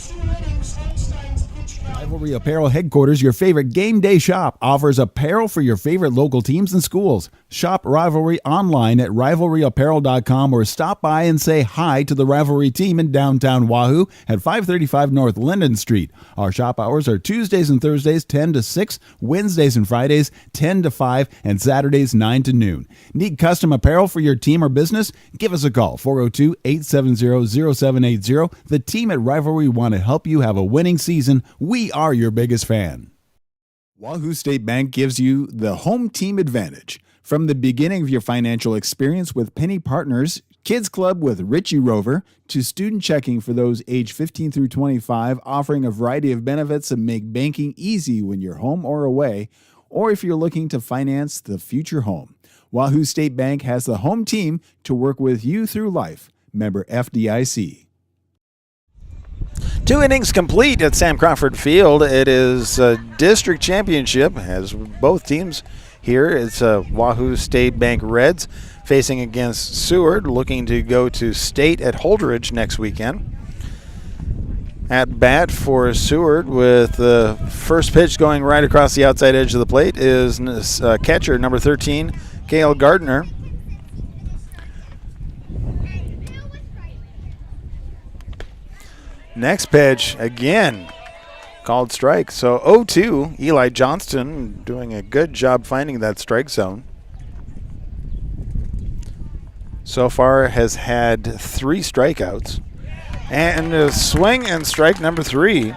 Rivalry Apparel Headquarters, your favorite game day shop, offers apparel for your favorite local teams and schools. Shop Rivalry online at rivalryapparel.com or stop by and say hi to the Rivalry team in downtown Wahoo at 535 North Linden Street. Our shop hours are Tuesdays and Thursdays 10 to 6, Wednesdays and Fridays 10 to 5, and Saturdays 9 to noon. Need custom apparel for your team or business? Give us a call, 402-870-0780. The team at Rivalry want to help you have a winning season. We are your biggest fan. Wahoo State Bank gives you the home team advantage. From the beginning of your financial experience with Penny Partners, Kids Club with Richie Rover, to student checking for those age 15 through 25, offering a variety of benefits that make banking easy when you're home or away, or if you're looking to finance the future home. Wahoo State Bank has the home team to work with you through life. Member FDIC. 2 innings complete at Sam Crawford Field. It is a district championship as both teams here. It's Wahoo State Bank Reds facing against Seward, looking to go to state at Holdridge next weekend. At bat for Seward with the first pitch going right across the outside edge of the plate is catcher number 13, Cale Gardner. Next pitch, again, called strike. So 0-2, Eli Johnston doing a good job finding that strike zone. So far has had 3 strikeouts. And a swing and strike number 3.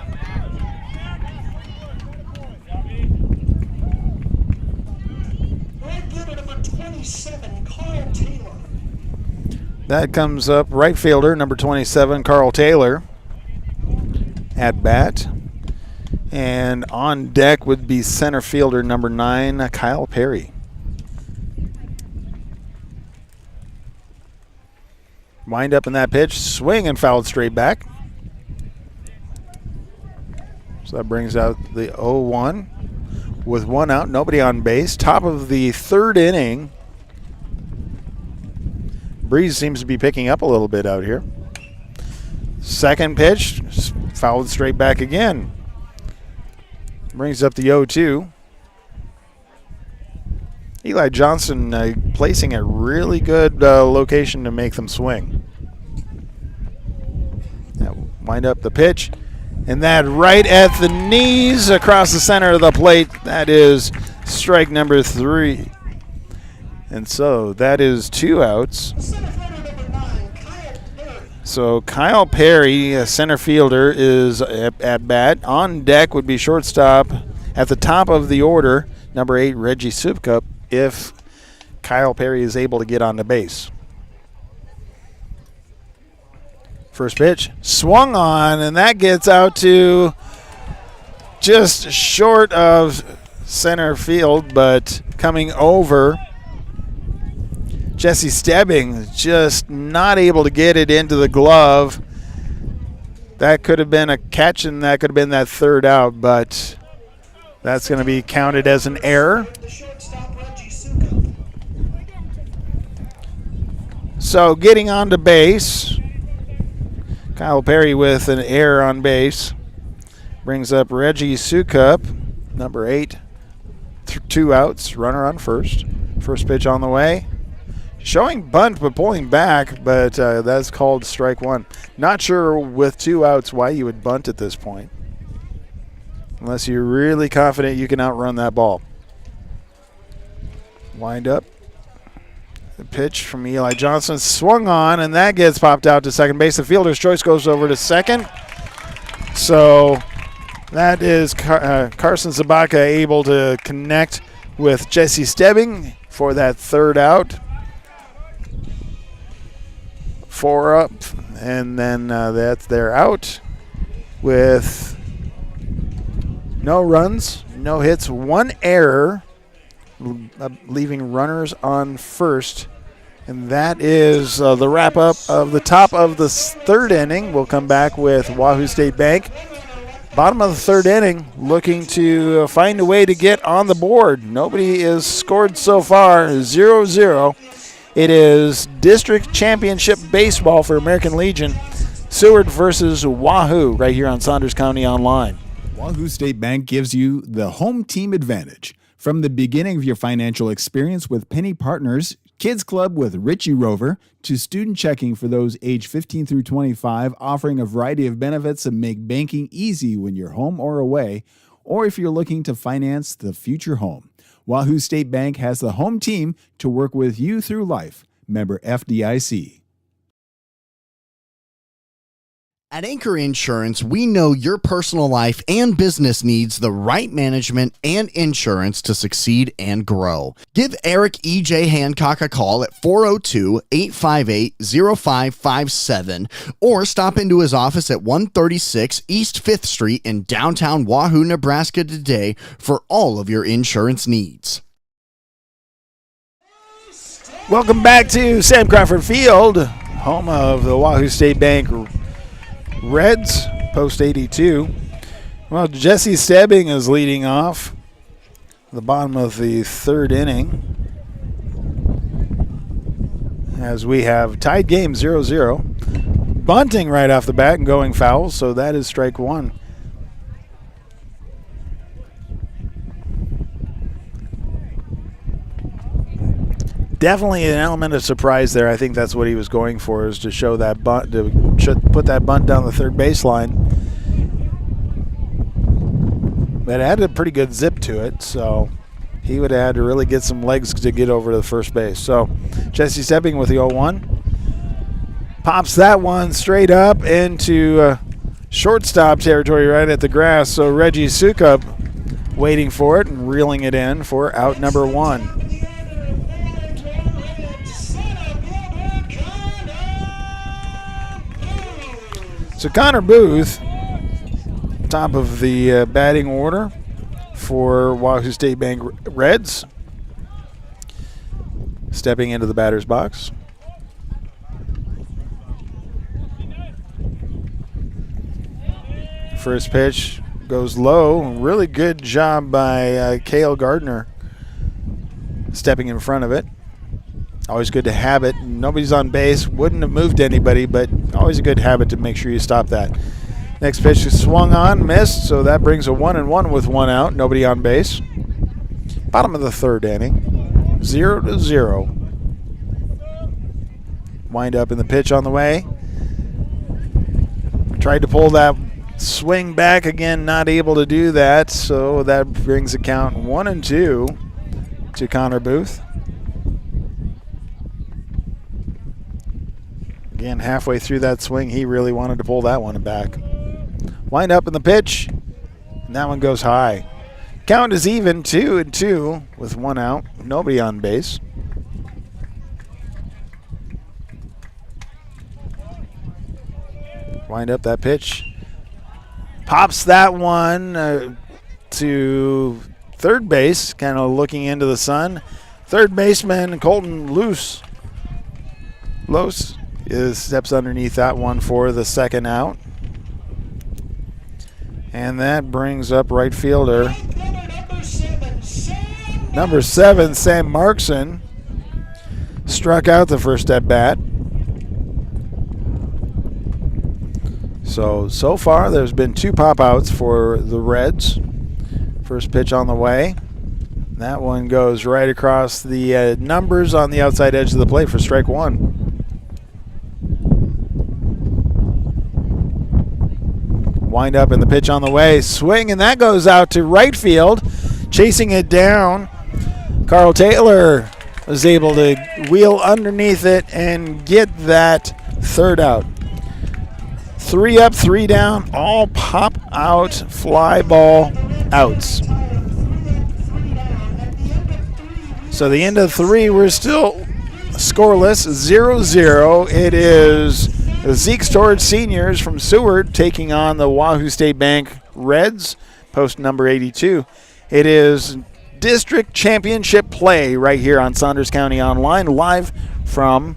That comes up right fielder, number 27, Carl Taylor. At bat. And on deck would be center fielder number 9, Kyle Perry. Wind up in that pitch, swing and fouled straight back. So that brings out the 0-1 with 1 out, nobody on base. Top of the third inning. Breeze seems to be picking up a little bit out here. Second pitch, fouled straight back again. Brings up the 0-2. Eli Johnson placing a really good location to make them swing. Now, wind up the pitch. And that right at the knees across the center of the plate. That is strike number 3. And so that is 2 outs. So Kyle Perry, center fielder, is at bat. On deck would be shortstop at the top of the order, number 8, Reggie Sukup, if Kyle Perry is able to get on the base. First pitch, swung on, and that gets out to just short of center field, but coming over, Jesse Stebbing just not able to get it into the glove. That could have been a catch, and that could have been that third out, but that's going to be counted as an error. So getting onto base, Kyle Perry with an error on base. Brings up Reggie Sukup, number 8. 2 outs, runner on first. First pitch on the way. Showing bunt but pulling back, but that's called strike 1. Not sure with 2 outs why you would bunt at this point, unless you're really confident you can outrun that ball. Wind up. The pitch from Eli Johnson swung on, and that gets popped out to second base. The fielder's choice goes over to second. So that is Carson Zabaka able to connect with Jesse Stebbing for that third out. 4 up, and then they're out with no runs, no hits, 1 error, leaving runners on first. And that is the wrap-up of the top of the third inning. We'll come back with Wahoo State Bank. Bottom of the third inning, looking to find a way to get on the board. Nobody has scored so far, 0-0. It is district championship baseball for American Legion. Seward versus Wahoo right here on Saunders County Online. Wahoo State Bank gives you the home team advantage. From the beginning of your financial experience with Penny Partners, Kids Club with Richie Rover, to student checking for those age 15 through 25, offering a variety of benefits that make banking easy when you're home or away, or if you're looking to finance the future home. Wahoo State Bank has the home team to work with you through life. Member FDIC. At Anchor Insurance, we know your personal life and business needs the right management and insurance to succeed and grow. Give Eric E.J. Hancock a call at 402-858-0557 or stop into his office at 136 East 5th Street in downtown Wahoo, Nebraska today for all of your insurance needs. Welcome back to Sam Crawford Field, home of the Wahoo State Bank Reds, post 82. Well, Jesse Stebbing is leading off the bottom of the third inning as we have tied game 0-0. Bunting right off the bat and going foul, so that is strike 1. Definitely an element of surprise there. I think that's what he was going for, is to show that bunt, to put that bunt down the third baseline. But it had a pretty good zip to it, so he would have had to really get some legs to get over to the first base. So Jesse Stebbing with the 0-1. Pops that one straight up into shortstop territory right at the grass. So Reggie Sukup waiting for it and reeling it in for out number 1. So Connor Booth, top of the batting order for Wahoo State Bank Reds, stepping into the batter's box. First pitch goes low. Really good job by Cale Gardner stepping in front of it. Always good to have it. Nobody's on base. Wouldn't have moved anybody, but always a good habit to make sure you stop that. Next pitch is swung on, missed, so that brings a 1-1 with 1 out. Nobody on base. Bottom of the third inning. 0-0. Wind up in the pitch on the way. Tried to pull that swing back again, not able to do that, so that brings a count 1-2 to Connor Booth. Again, halfway through that swing, he really wanted to pull that one back. Wind up in the pitch, and that one goes high. Count is even, 2-2 with 1 out. Nobody on base. Wind up that pitch. Pops that one to third base, kind of looking into the sun. Third baseman Colton Los steps underneath that one for the second out. And that brings up right fielder number 7, Sam Markson. Struck out the first at bat. So far there's been 2 pop outs for the Reds. First pitch on the way. That one goes right across the numbers on the outside edge of the plate for strike 1. Wind up and the pitch on the way. Swing, and that goes out to right field. Chasing it down, Carl Taylor was able to wheel underneath it and get that third out. 3 up, 3 down, all pop out fly ball outs. So the end of 3, we're still scoreless, 0-0. It is the Zeke Storage Seniors from Seward taking on the Wahoo State Bank Reds, post number 82. It is district championship play right here on Saunders County Online, live from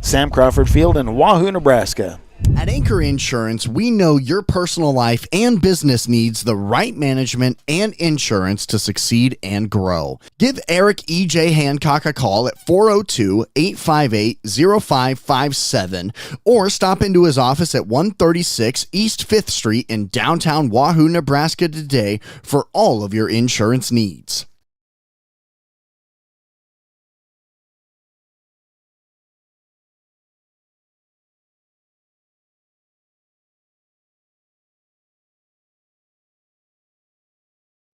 Sam Crawford Field in Wahoo, Nebraska. At Anchor Insurance, we know your personal life and business needs the right management and insurance to succeed and grow. Give Eric E.J. Hancock a call at 402-858-0557 or stop into his office at 136 East 5th Street in downtown Wahoo, Nebraska today for all of your insurance needs.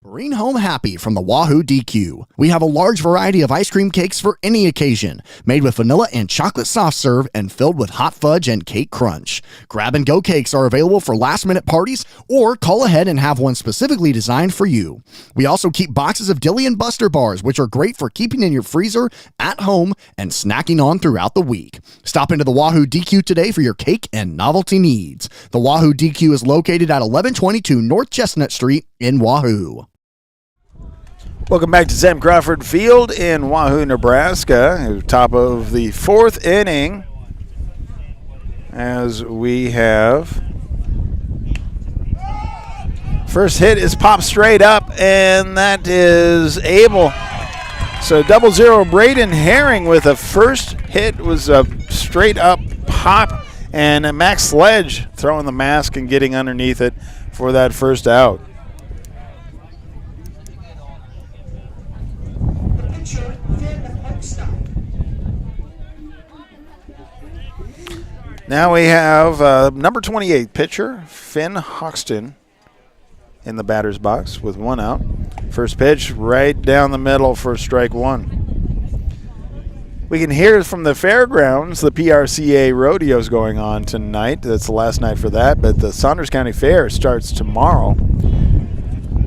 Bring home happy from the Wahoo DQ. We have a large variety of ice cream cakes for any occasion, made with vanilla and chocolate soft serve and filled with hot fudge and cake crunch. Grab-and-go cakes are available for last-minute parties, or call ahead and have one specifically designed for you. We also keep boxes of Dilly and Buster bars, which are great for keeping in your freezer, at home, and snacking on throughout the week. Stop into the Wahoo DQ today for your cake and novelty needs. The Wahoo DQ is located at 1122 North Chestnut Street in Wahoo. Welcome back to Sam Crawford Field in Wahoo, Nebraska. Top of the 4th inning, as we have first hit is popped straight up, and that is able. So 0-0 Braden Herring with a first hit was a straight up pop, and Max Sledge throwing the mask and getting underneath it for that first out. Now we have number 28 pitcher, Finn Hoxton, in the batter's box with 1 out. First pitch right down the middle for strike 1. We can hear from the fairgrounds, the PRCA rodeo's going on tonight. That's the last night for that, but the Saunders County Fair starts tomorrow.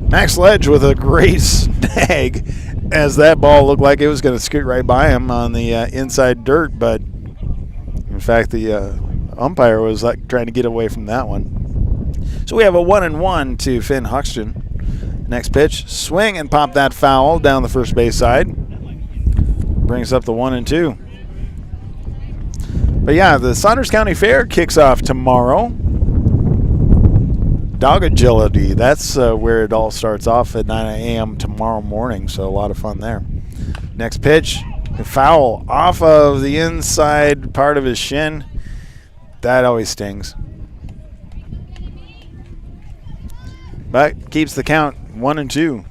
Max Ledge with a great snag as that ball looked like it was going to scoot right by him on the inside dirt, but in fact the umpire was like trying to get away from that one. So we have a 1-1 to Finn Hoxton. Next pitch, swing and pop that foul down the first base side. Brings up the 1-2. But yeah, the Saunders County Fair kicks off tomorrow. Dog agility, that's where it all starts off at 9 a.m. tomorrow morning, so a lot of fun there. Next pitch, a foul off of the inside part of his shin. That always stings. But keeps the count 1-2.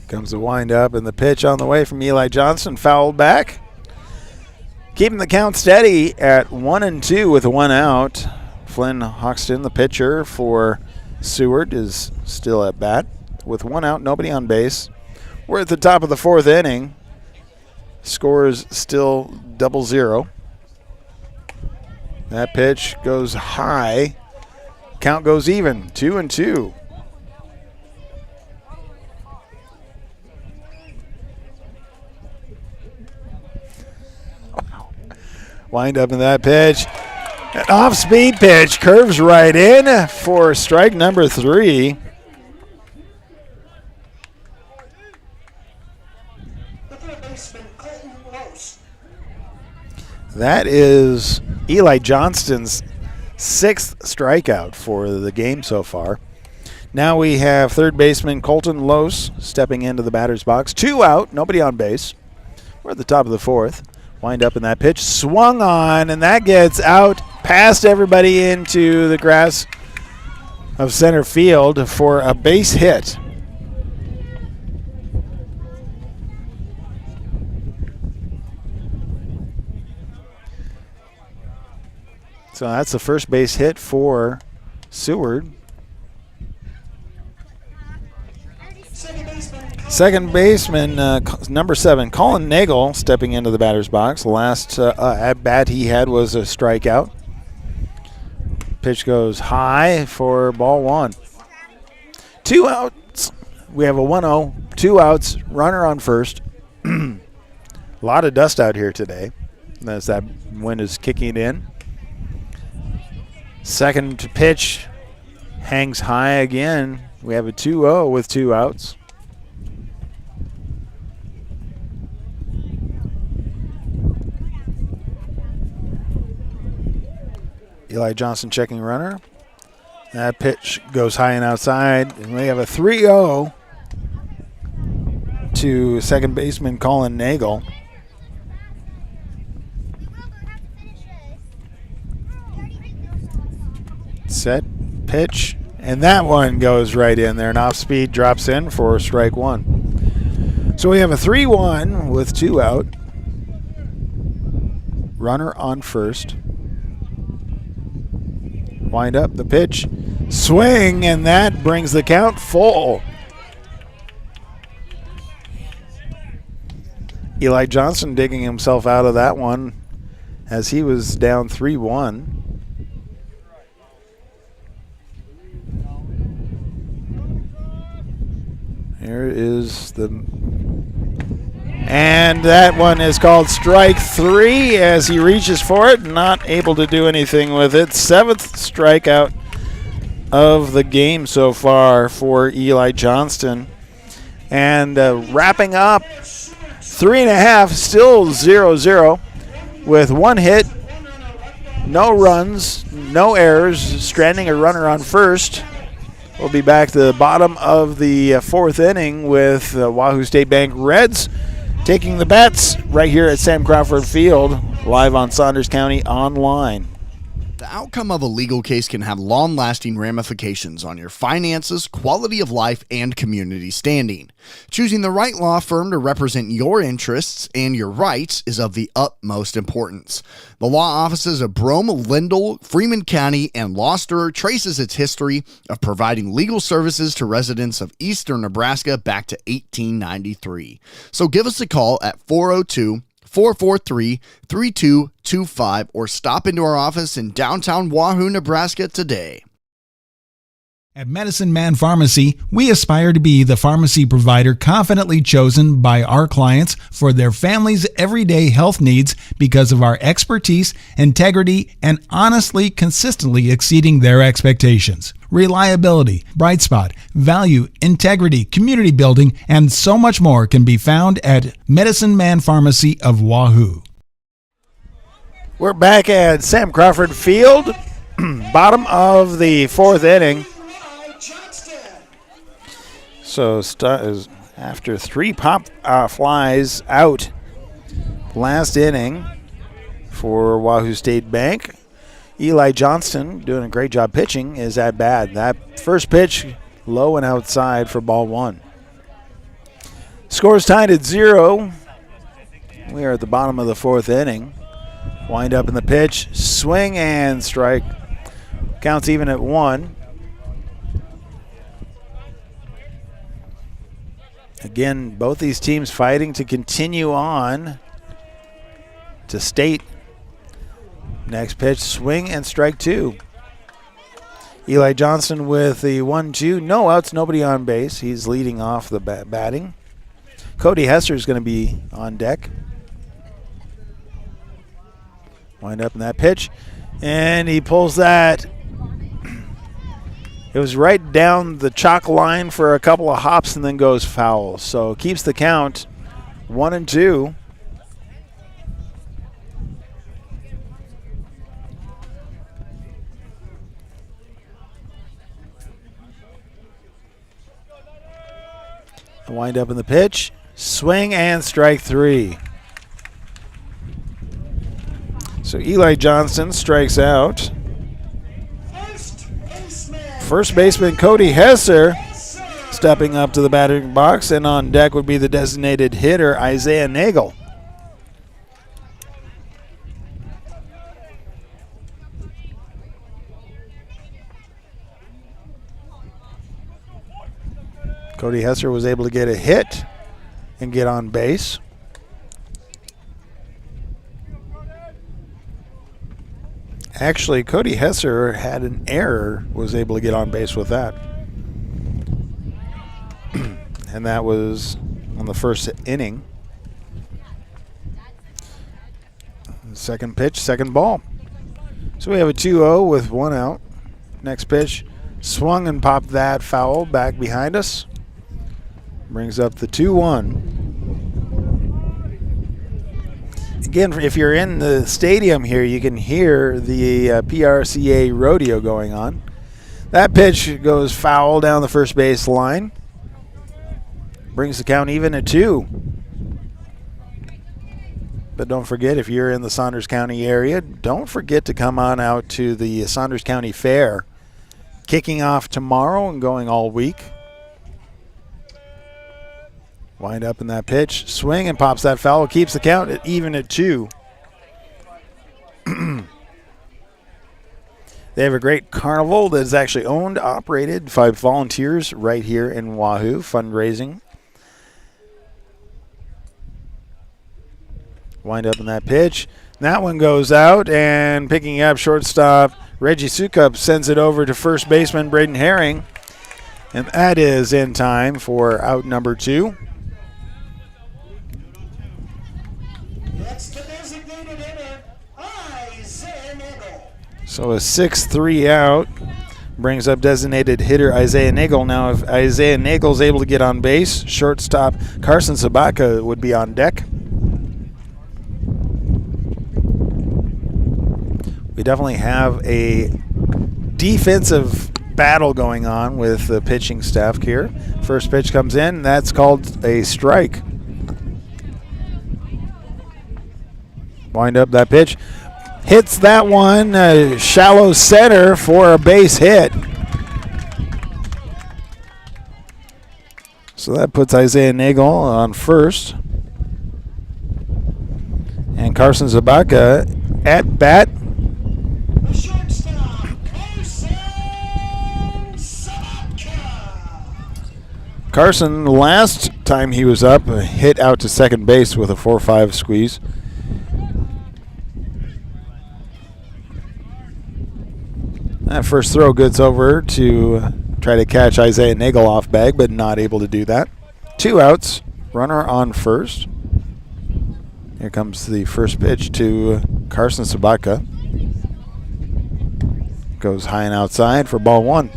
Comes the wind up and the pitch on the way from Eli Johnson, fouled back. Keeping the count steady at 1-2 with 1 out. Flynn Hoxton, the pitcher for Seward, is still at bat with 1 out, nobody on base. We're at the top of the 4th inning. Score is still 0-0. That pitch goes high. Count goes even, 2-2. Wind up in that pitch. An off-speed pitch curves right in for strike number 3. That is Eli Johnston's 6th strikeout for the game so far. Now we have third baseman Colton Lose stepping into the batter's box. 2 out, nobody on base. We're at the top of the 4th. Wind up in that pitch, swung on, and that gets out past everybody into the grass of center field for a base hit. So that's the first base hit for Seward. Second baseman, number 7, Colin Nagel, stepping into the batter's box. The last at bat he had was a strikeout. Pitch goes high for ball 1. 2 outs. We have a 1-0. 2 outs. Runner on first. A lot of dust out here today as that wind is kicking in. Second pitch hangs high again. We have a 2-0 with 2 outs. Eli Johnson checking runner. That pitch goes high and outside. And we have a 3-0 to second baseman Colin Nagel. Set, pitch, and that one goes right in there. And off speed drops in for strike 1. So we have a 3-1 with 2 out. Runner on first. Wind up the pitch, swing, and that brings the count full. Eli Johnson digging himself out of that one as he was down 3-1. Here is the... And that one is called strike 3 as he reaches for it, not able to do anything with it. 7th strikeout of the game so far for Eli Johnston. And wrapping up 3.5, still 0-0 with 1 hit, no runs, no errors, stranding a runner on first. We'll be back to the bottom of the 4th inning with Wahoo State Bank Reds taking the bets right here at Sam Crawford Field, live on Saunders County Online. The outcome of a legal case can have long-lasting ramifications on your finances, quality of life, and community standing. Choosing the right law firm to represent your interests and your rights is of the utmost importance. The law offices of Brome, Lindell, Freeman County, and Gloucester traces its history of providing legal services to residents of eastern Nebraska back to 1893. So give us a call at 402-443-3225 or stop into our office in downtown Wahoo, Nebraska today. At Medicine Man Pharmacy, we aspire to be the pharmacy provider confidently chosen by our clients for their family's everyday health needs because of our expertise, integrity, and honestly, consistently exceeding their expectations. Reliability, bright spot, value, integrity, community building, and so much more can be found at Medicine Man Pharmacy of Wahoo. We're back at Sam Crawford Field, bottom of the 4th inning. So after 3 pop flies out last inning for Wahoo State Bank, Eli Johnston, doing a great job pitching, is at bat. That first pitch low and outside for ball 1. Score's tied at 0. We are at the bottom of the 4th inning. Wind up in the pitch, swing and strike. Counts even at 1. Again, both these teams fighting to continue on to state. Next pitch, swing and strike 2. Eli Johnson with the 1-2. No outs, nobody on base. He's leading off the batting. Cody Hester is going to be on deck. Wind up in that pitch. And he pulls that. It was right down the chalk line for a couple of hops and then goes foul. So keeps the count 1-2. Wind up in the pitch. Swing and strike 3. So Eli Johnson strikes out. First baseman Cody Hesser stepping up to the batting box, and on deck would be the designated hitter Isaiah Nagel. Cody Hesser was able to get a hit and get on base. Actually, Cody Hesser had an error, was able to get on base with that. And that was on the first inning. Second pitch, second ball. So we have a 2-0 with 1 out. Next pitch, swung and popped that foul back behind us. Brings up the 2-1. Again, if you're in the stadium here, you can hear the PRCA rodeo going on. That pitch goes foul down the first base line. Brings the count even at 2. But don't forget, if you're in the Saunders County area, don't forget to come on out to the Saunders County Fair, kicking off tomorrow and going all week. Wind up in that pitch, swing and pops that foul, keeps the count at even at 2. They have a great carnival that is actually owned, operated by volunteers right here in Wahoo, fundraising. Wind up in that pitch. That one goes out, and picking up shortstop Reggie Sukup sends it over to first baseman Braden Herring. And that is in time for out number 2. That's the designated hitter, Isaiah Nagel. So a 6-3 out brings up designated hitter Isaiah Nagel. Now if Isaiah Nagel is able to get on base, shortstop Carson Sabaka would be on deck. We definitely have a defensive battle going on with the pitching staff here. First pitch comes in, that's called a strike. Wind up that pitch. Hits that one, shallow center for a base hit. So that puts Isaiah Nagel on first. And Carson Zabaka at bat. The shortstop, Carson Sabaka. Carson, last time he was up, hit out to second base with a 4-5 squeeze. That first throw gets over to try to catch Isaiah Nagel off bag, but not able to do that. 2 outs, runner on first. Here comes the first pitch to Carson Sabaka. Goes high and outside for ball 1.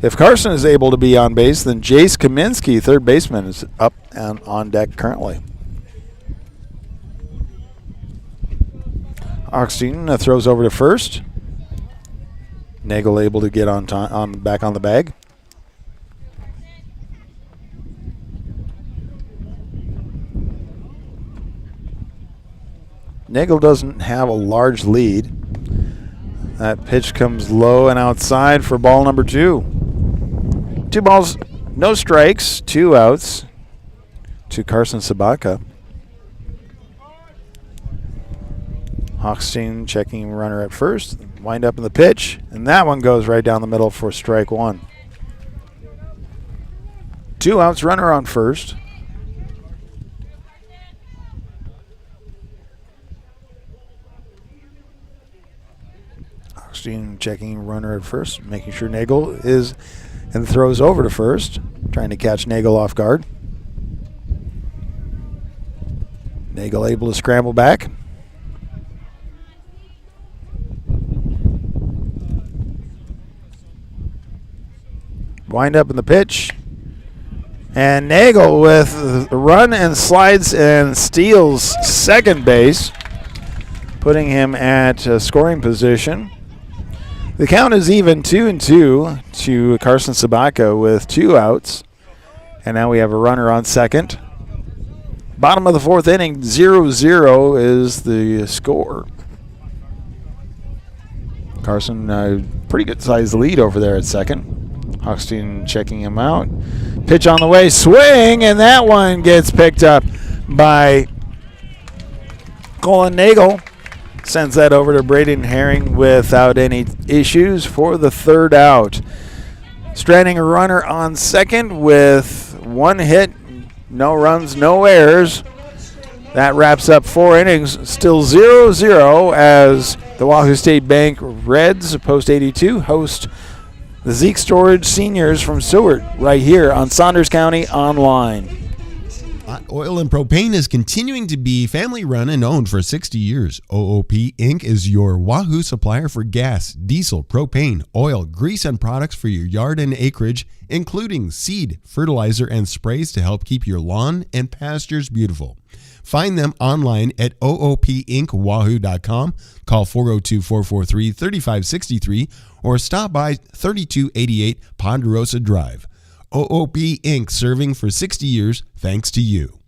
If Carson is able to be on base, then Jace Kaminsky, third baseman, is up and on deck currently. Oxton throws over to first. Nagel able to get on back on the bag. Nagel doesn't have a large lead. That pitch comes low and outside for ball number 2. 2 balls, no strikes, 2 outs to Carson Sabaka. Hochstein checking runner at first. Wind up in the pitch, and that one goes right down the middle for strike 1. 2 outs, runner on first. Hochstein checking runner at first, making sure Nagel is and throws over to first, trying to catch Nagel off guard. Nagel able to scramble back. Wind up in the pitch. And Nagel with the run and slides and steals second base, putting him at scoring position. The count is even 2-2 to Carson Sabatka with 2 outs. And now we have a runner on second. Bottom of the 4th inning, 0-0 is the score. Carson, pretty good sized lead over there at second. Hochstein checking him out. Pitch on the way, swing, and that one gets picked up by Colin Nagel. Sends that over to Braden Herring without any issues for the 3rd out. Stranding a runner on second with 1 hit, no runs, no errors. That wraps up 4 innings, still 0-0 as the Wahoo State Bank Reds, post 82, host the Zeke Storage Seniors from Seward right here on Saunders County Online. Hot Oil and Propane is continuing to be family run and owned for 60 years. OOP Inc. is your Wahoo supplier for gas, diesel, propane, oil, grease, and products for your yard and acreage, including seed, fertilizer, and sprays to help keep your lawn and pastures beautiful. Find them online at oopinkwahoo.com. Call 402-443-3563 or stop by 3288 Ponderosa Drive. OOP Inc. serving for 60 years thanks to you.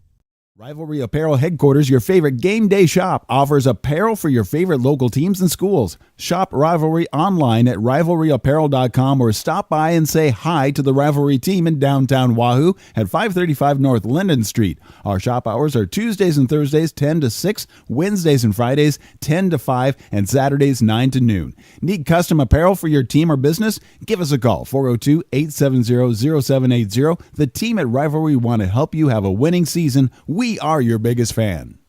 Rivalry Apparel Headquarters, your favorite game day shop, offers apparel for your favorite local teams and schools. Shop Rivalry online at rivalryapparel.com or stop by and say hi to the Rivalry team in downtown Wahoo at 535 North Linden Street. Our shop hours are Tuesdays and Thursdays 10 to 6, Wednesdays and Fridays 10 to 5, and Saturdays 9 to noon. Need custom apparel for your team or business? Give us a call, 402-870-0780. The team at Rivalry want to help you have a winning season. We are your biggest fan.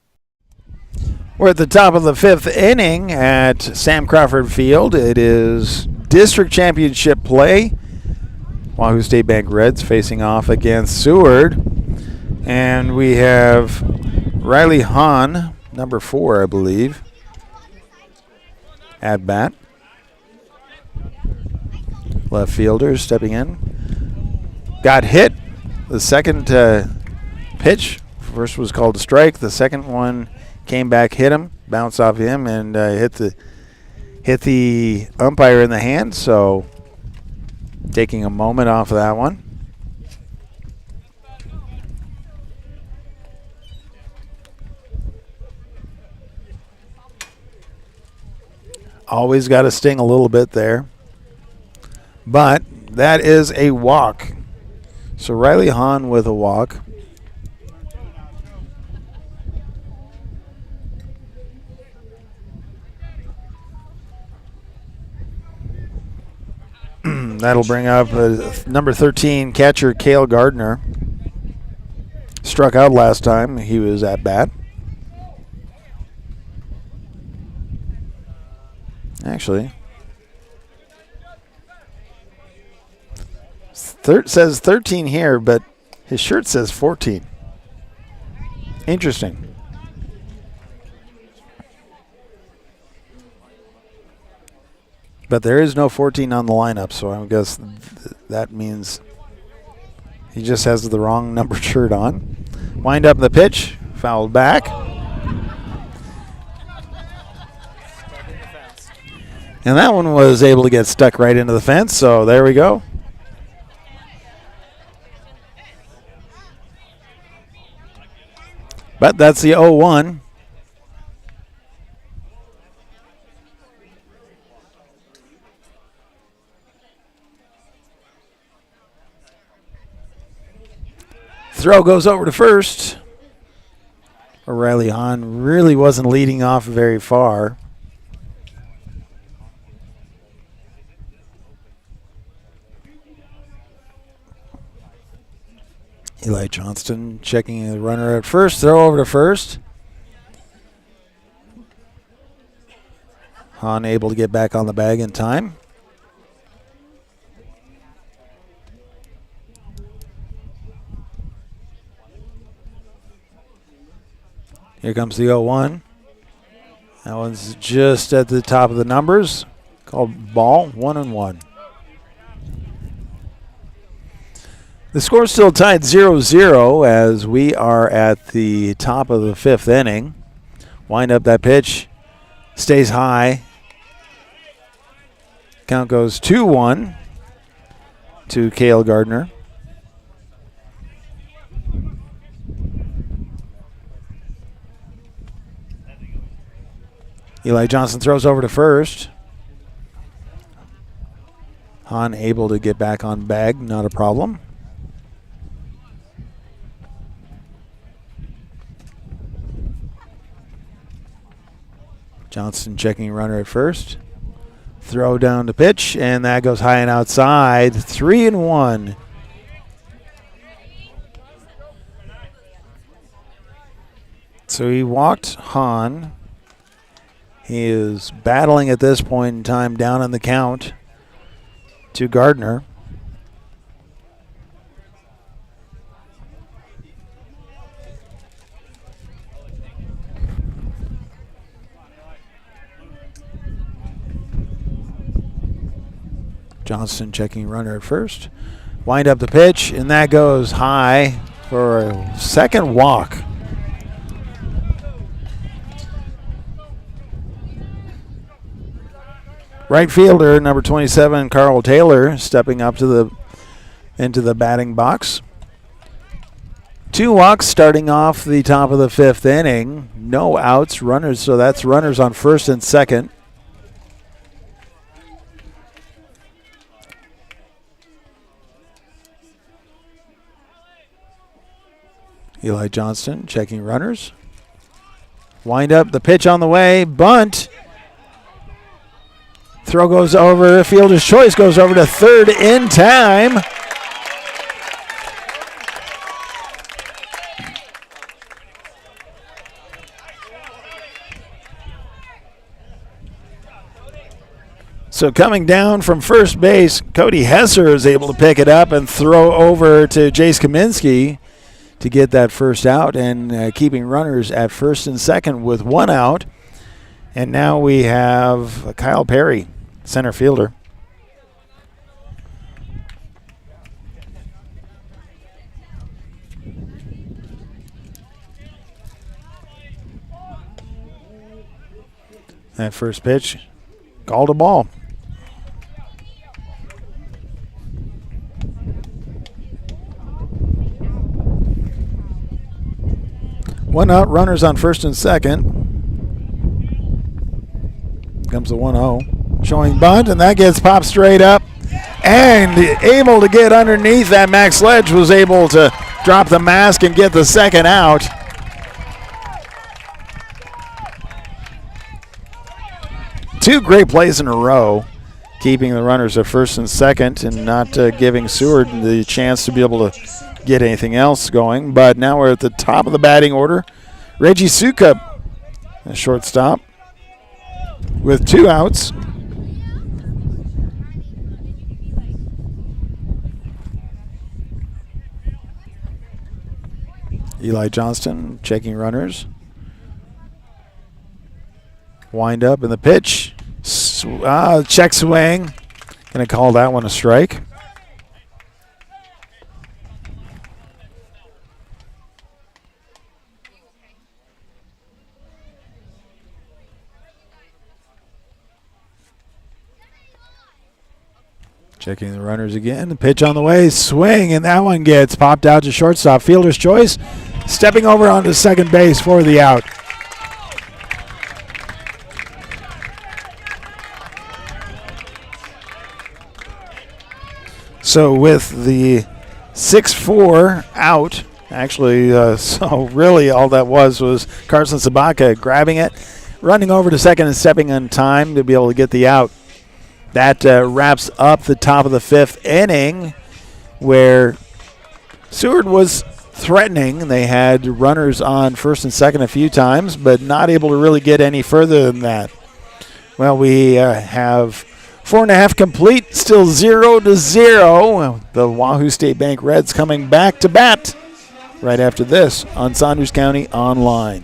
We're at the top of the 5th inning at Sam Crawford Field. It is district championship play. Wahoo State Bank Reds facing off against Seward. And we have Riley Hahn, number 4, I believe, at bat. Left fielder stepping in. Got hit. The second pitch. First was called a strike. The second one came back, hit him, bounced off him, and hit the umpire in the hand. So taking a moment off of that one. Always got to sting a little bit there. But that is a walk. So Riley Hahn with a walk. That'll bring up number 13 catcher Cale Gardner. Struck out last time he was at bat. Actually, says 13 here, but his shirt says 14. Interesting. But there is no 14 on the lineup, so I guess that means he just has the wrong numbered shirt on. Wind up the pitch, fouled back. And that one was able to get stuck right into the fence, so there we go. But that's the 0-1. Throw goes over to first. Riley Hahn really wasn't leading off very far. Eli Johnston checking the runner at first. Throw over to first. Hahn able to get back on the bag in time. Here comes the 0-1. That one's just at the top of the numbers. Called ball, 1-1. The score's still tied 0-0 as we are at the top of the 5th inning. Wind up that pitch. Stays high. Count goes 2-1 to Cale Gardner. Eli Johnson throws over to first. Hahn able to get back on bag, not a problem. Johnson checking runner at first. Throw down to pitch, and that goes high and outside. 3-1. So he walked Hahn. He is battling at this point in time down in the count to Gardner. Johnson checking runner at first. Wind up the pitch, and that goes high for a second walk. Right fielder, number 27, Carl Taylor, stepping up to into the batting box. 2 walks starting off the top of the 5th inning. No outs, runners, so that's runners on first and second. Eli Johnston checking runners. Wind up the pitch on the way. Bunt. Throw goes over. Fielder's choice goes over to third in time. So coming down from first base, Cody Hesser is able to pick it up and throw over to Jace Kaminsky to get that first out, and keeping runners at first and second with 1 out. And now we have Kyle Perry, center fielder. That first pitch, called a ball. One out, runners on first and second. Comes the 1-0. Showing bunt, and that gets popped straight up. And able to get underneath that. Max Sledge was able to drop the mask and get the second out. Two great plays in a row, keeping the runners at first and second and not giving Seward the chance to be able to get anything else going. But now we're at the top of the batting order. Reggie Sukup, a shortstop, with 2 outs. Eli Johnston checking runners. Wind up in the pitch. Check swing. Going to call that one a strike. Checking the runners again. The pitch on the way. Swing, and that one gets popped out to shortstop. Fielder's choice. Stepping over onto second base for the out. So with the 6-4 out, actually, so really all that was Carson Sabaka grabbing it, running over to second and stepping on time to be able to get the out. That wraps up the top of the 5th inning, where Seward was threatening. They had runners on first and second a few times, but not able to really get any further than that. Well, we have 4.5 complete, still 0-0. The Wahoo State Bank Reds coming back to bat right after this on Saunders County Online.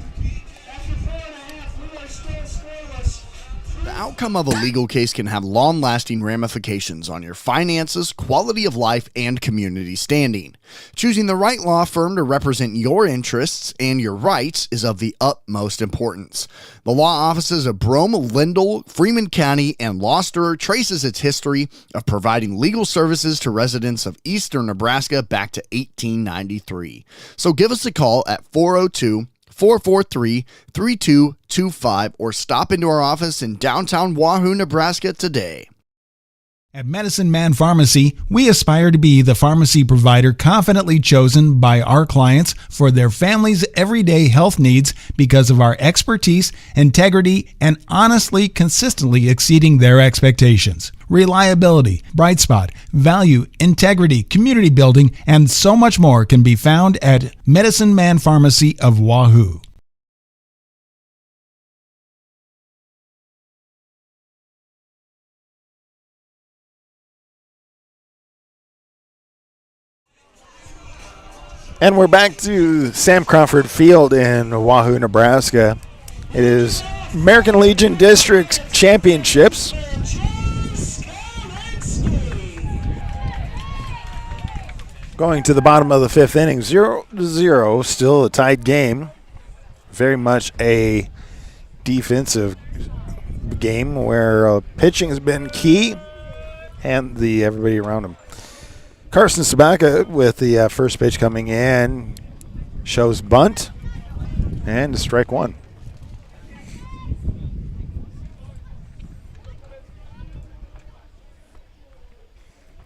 outcome of a legal case can have long-lasting ramifications on your finances, quality of life, and community standing. Choosing the right law firm to represent your interests and your rights is of the utmost importance. The law offices of Brome, Lindell, Freeman County, and Gloucester traces its history of providing legal services to residents of eastern Nebraska back to 1893. So give us a call at 402-443-3225 or stop into our office in downtown Wahoo, Nebraska today. At Medicine Man Pharmacy, we aspire to be the pharmacy provider confidently chosen by our clients for their family's everyday health needs because of our expertise, integrity, and honestly, consistently exceeding their expectations. Reliability, bright spot, value, integrity, community building, and so much more can be found at Medicine Man Pharmacy of Wahoo. And we're back to Sam Crawford Field in Wahoo, Nebraska. It is American Legion District Championships. Going to the bottom of the fifth inning, 0-0, still a tight game. Very much a defensive game where pitching has been key and everybody around him. Carson Sabaka with the first pitch coming in shows bunt and strike one.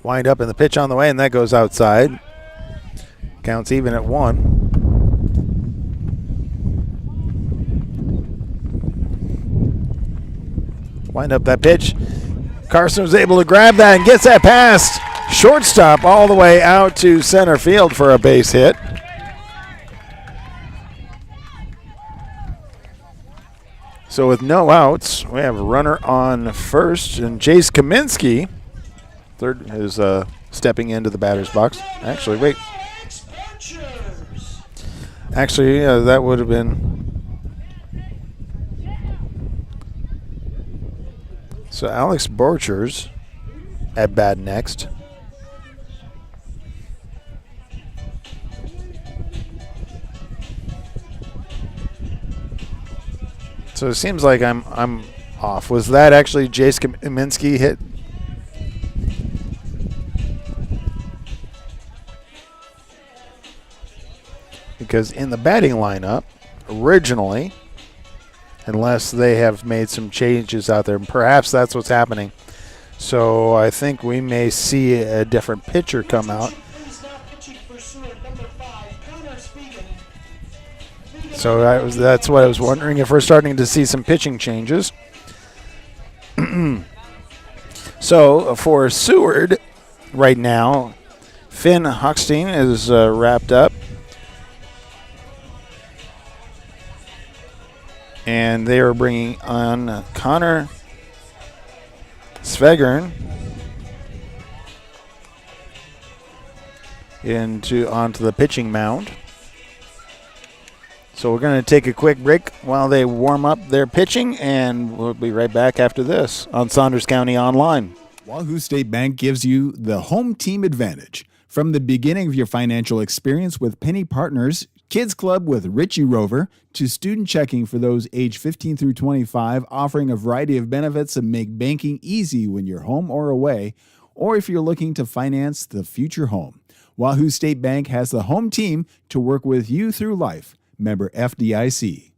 Wind up in the pitch on the way, and that goes outside. Counts even at one. Wind up that pitch. Carson was able to grab that and gets that past shortstop all the way out to center field for a base hit. So with no outs, we have a runner on first, and Jace Kaminsky, third, is stepping into the batter's box. Actually, wait. Actually, that would have been. So Alex Borchers at bat next. So it seems like I'm off. Was that actually Jace Kaminsky hit? Because in the batting lineup, originally, unless they have made some changes out there, perhaps that's what's happening. So I think we may see a different pitcher come out. So that's what I was wondering, if we're starting to see some pitching changes. So for Seward right now, Finn Hochstein is wrapped up. And they are bringing on Connor Svegern onto the pitching mound. So we're going to take a quick break while they warm up their pitching, and we'll be right back after this on Saunders County Online. Wahoo State Bank gives you the home team advantage. From the beginning of your financial experience with Penny Partners, Kids Club with Richie Rover, to student checking for those age 15 through 25, offering a variety of benefits that make banking easy when you're home or away, or if you're looking to finance the future home. Wahoo State Bank has the home team to work with you through life. Member FDIC.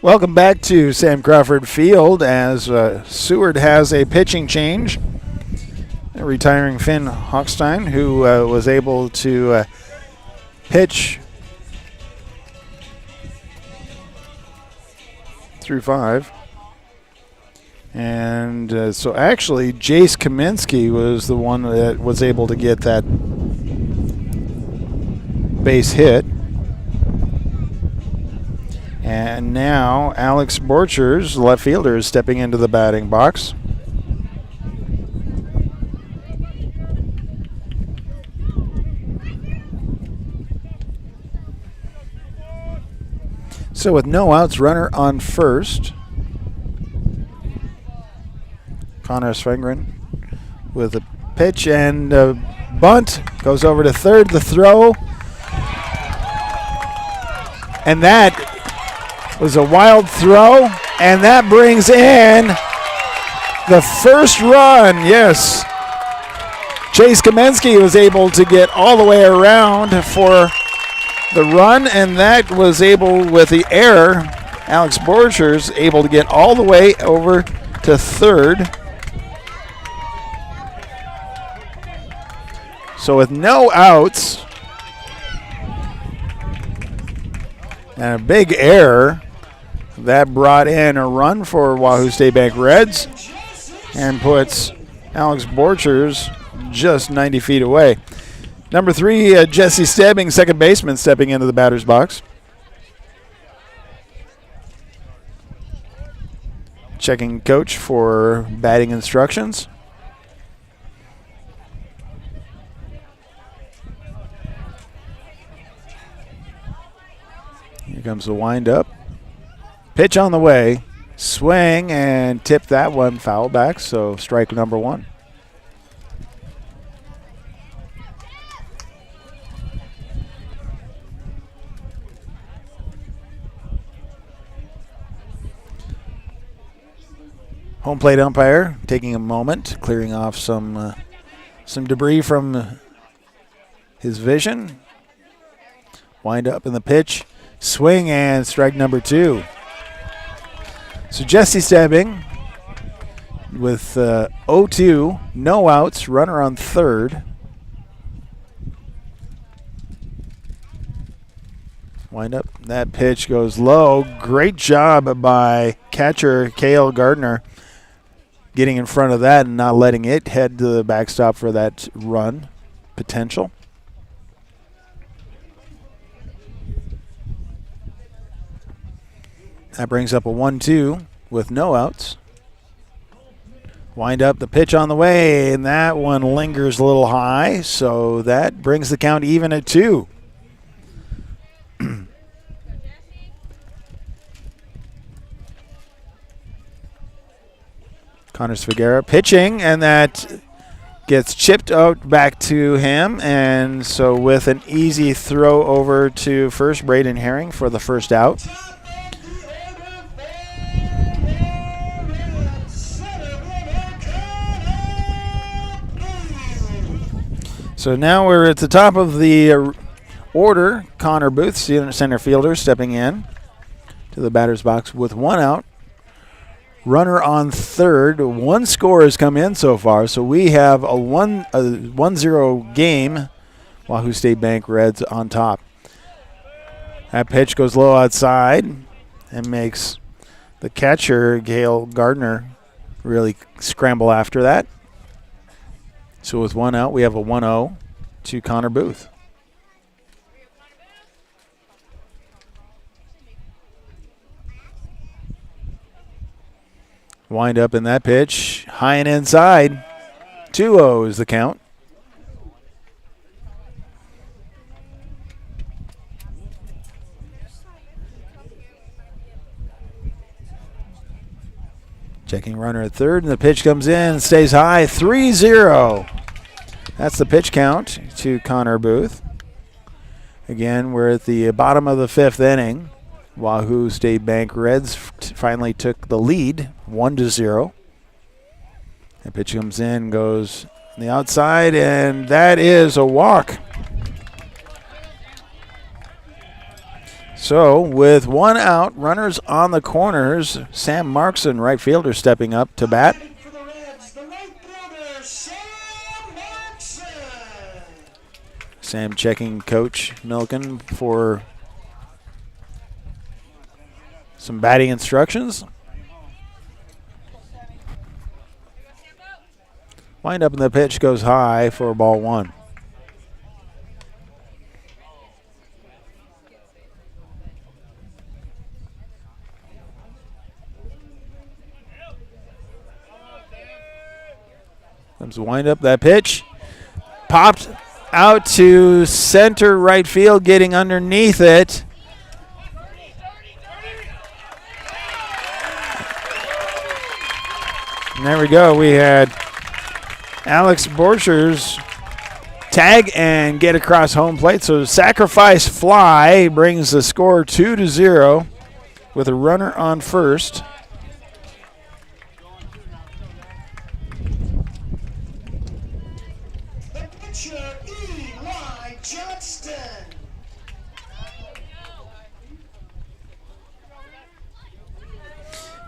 Welcome back to Sam Crawford Field as Seward has a pitching change. Retiring Finn Hochstein, who was able to pitch through 5. And so actually, Jace Kaminsky was the one that was able to get that base hit. And now Alex Borchers, left fielder, is stepping into the batting box. So with no outs, runner on first. Connor Svengren with a pitch and a bunt. Goes over to third, the throw. And that was a wild throw. And that brings in the first run, yes. Chase Kamensky was able to get all the way around for the run, and that was able, with the error, Alex Borchers able to get all the way over to third. So with no outs and a big error, that brought in a run for Wahoo State Bank Reds and puts Alex Borchers just 90 feet away. Number 3, Jesse Stebbing, second baseman, stepping into the batter's box. Checking coach for batting instructions. Here comes the windup. Pitch on the way. Swing and tip that one foul back, so strike number 1. Home plate umpire taking a moment, clearing off some debris from his vision. Wind up in the pitch, swing and strike number 2. So Jesse Stebbing with 0-2, no outs, runner on third. Wind up, that pitch goes low. Great job by catcher Cale Gardner, getting in front of that and not letting it head to the backstop for that run potential. That brings up a 1-2 with no outs. Wind up, the pitch on the way, and that one lingers a little high, so that brings the count even at 2. Connor Svegera pitching, and that gets chipped out back to him. And so with an easy throw over to first, Braden Herring for the first out. So now we're at the top of the order. Connor Booth, center fielder, stepping in to the batter's box with 1 out. Runner on third. 1 score has come in so far, so we have a 1-0 game. Wahoo State Bank Reds on top. That pitch goes low outside and makes the catcher, Cale Gardner, really scramble after that. So with 1 out, we have a 1-0 to Connor Booth. Wind up in that pitch, high and inside. 2-0 is the count. Checking runner at third, and the pitch comes in and stays high. 3-0. That's the pitch count to Connor Booth. Again, we're at the bottom of the 5th inning. Wahoo State Bank Reds finally took the lead, 1-0. The pitch comes in, goes on the outside, and that is a walk. So with 1 out, runners on the corners, Sam Markson, right fielder, stepping up to bat. For the Reds, the right fielder, Sam Markson. Sam checking Coach Milken for some batting instructions. Wind up and the pitch goes high for ball 1. Comes the wind up, that pitch popped out to center right field, getting underneath it. And there we go. We had Alex Borchers tag and get across home plate. So sacrifice fly brings the score 2-0 with a runner on first. The pitcher, Eli Johnston.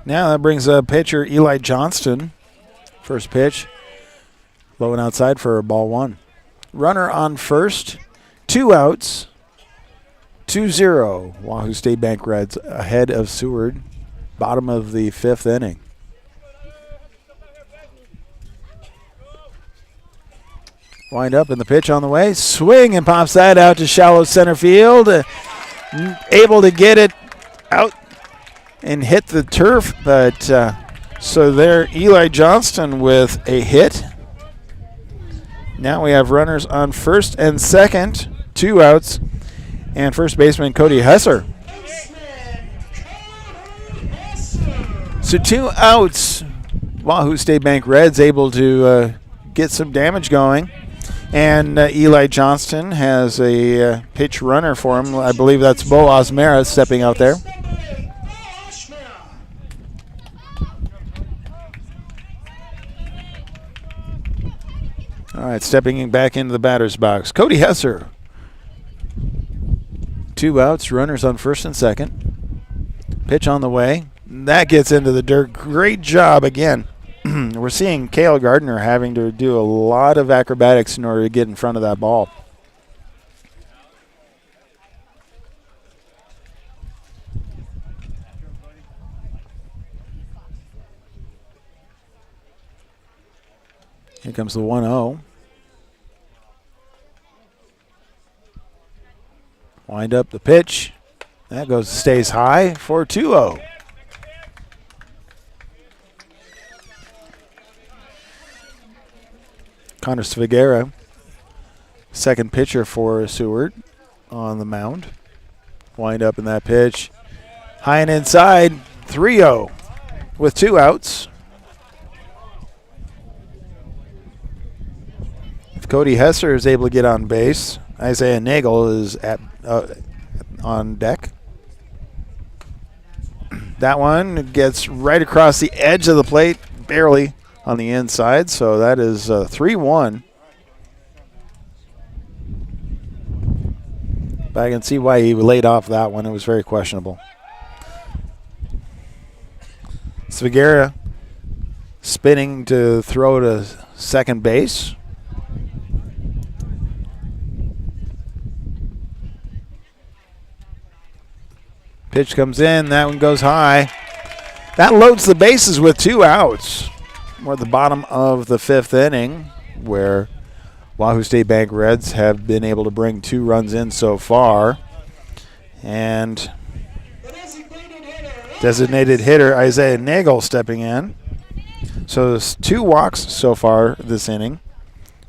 Now that brings pitcher Eli Johnston. First pitch. Low and outside for ball one. Runner on first. 2 outs. 2-0. Wahoo State Bank Reds ahead of Seward. Bottom of the 5th inning. Wind up and the pitch on the way. Swing and pops that out to shallow center field. Able to get it out and hit the turf. But so there, Eli Johnston with a hit. Now we have runners on first and second, 2 outs, and first baseman Cody Hesser. So 2 outs. Wahoo State Bank Reds able to get some damage going. And Eli Johnston has a pitch runner for him. I believe that's Bo Osmera stepping out there. All right, stepping back into the batter's box. Cody Hesser. 2 outs, runners on first and second. Pitch on the way. That gets into the dirt. Great job again. We're seeing Cale Gardner having to do a lot of acrobatics in order to get in front of that ball. Here comes the 1-0. Wind up the pitch. That stays high for 2-0. Connor Svigera, second pitcher for Seward on the mound. Wind up in that pitch. High and inside, 3-0 with 2 outs. If Cody Hesser is able to get on base, Isaiah Nagel is on deck. That one gets right across the edge of the plate, barely on the inside, so that is 3-1. But I can see why he laid off that one. It was very questionable. Svigera spinning to throw to second base. Pitch comes in. That one goes high. That loads the bases with 2 outs. We're at the bottom of the 5th inning, where Wahoo State Bank Reds have been able to bring 2 runs in so far. And designated hitter Isaiah Nagel stepping in. So there's 2 walks so far this inning.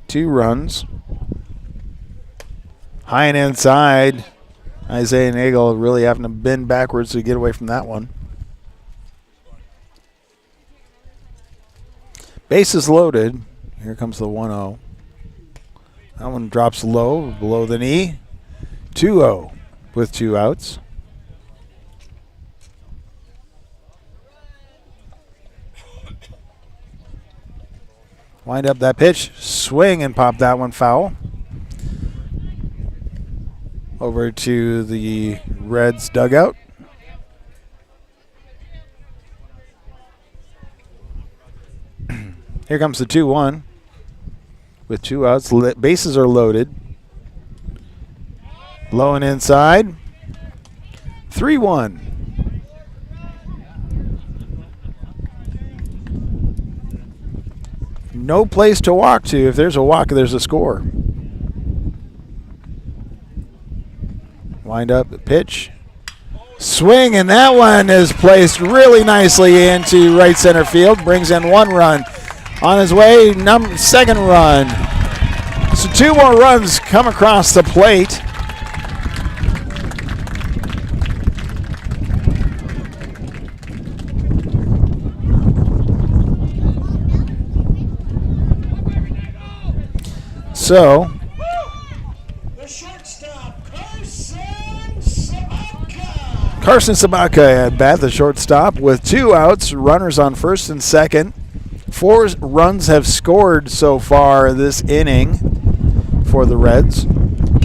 2 runs. High and inside. Isaiah Nagel really having to bend backwards to get away from that one. Bases loaded. Here comes the 1-0. That one drops low, below the knee. 2-0 with 2 outs. Wind up that pitch. Swing and pop that one foul. Over to the Reds dugout. Here comes the 2-1 with 2 outs. Bases are loaded. Low and inside. 3-1. No place to walk to. If there's a walk, there's a score. Wind up the pitch. Swing, and that one is placed really nicely into right center field. Brings in 1 run. On his way, second run. So 2 more runs come across the plate. So The shortstop, Carson Sabatka. Carson Sabatka at bat, the shortstop, with 2 outs, runners on first and second. 4 runs have scored so far this inning for the Reds.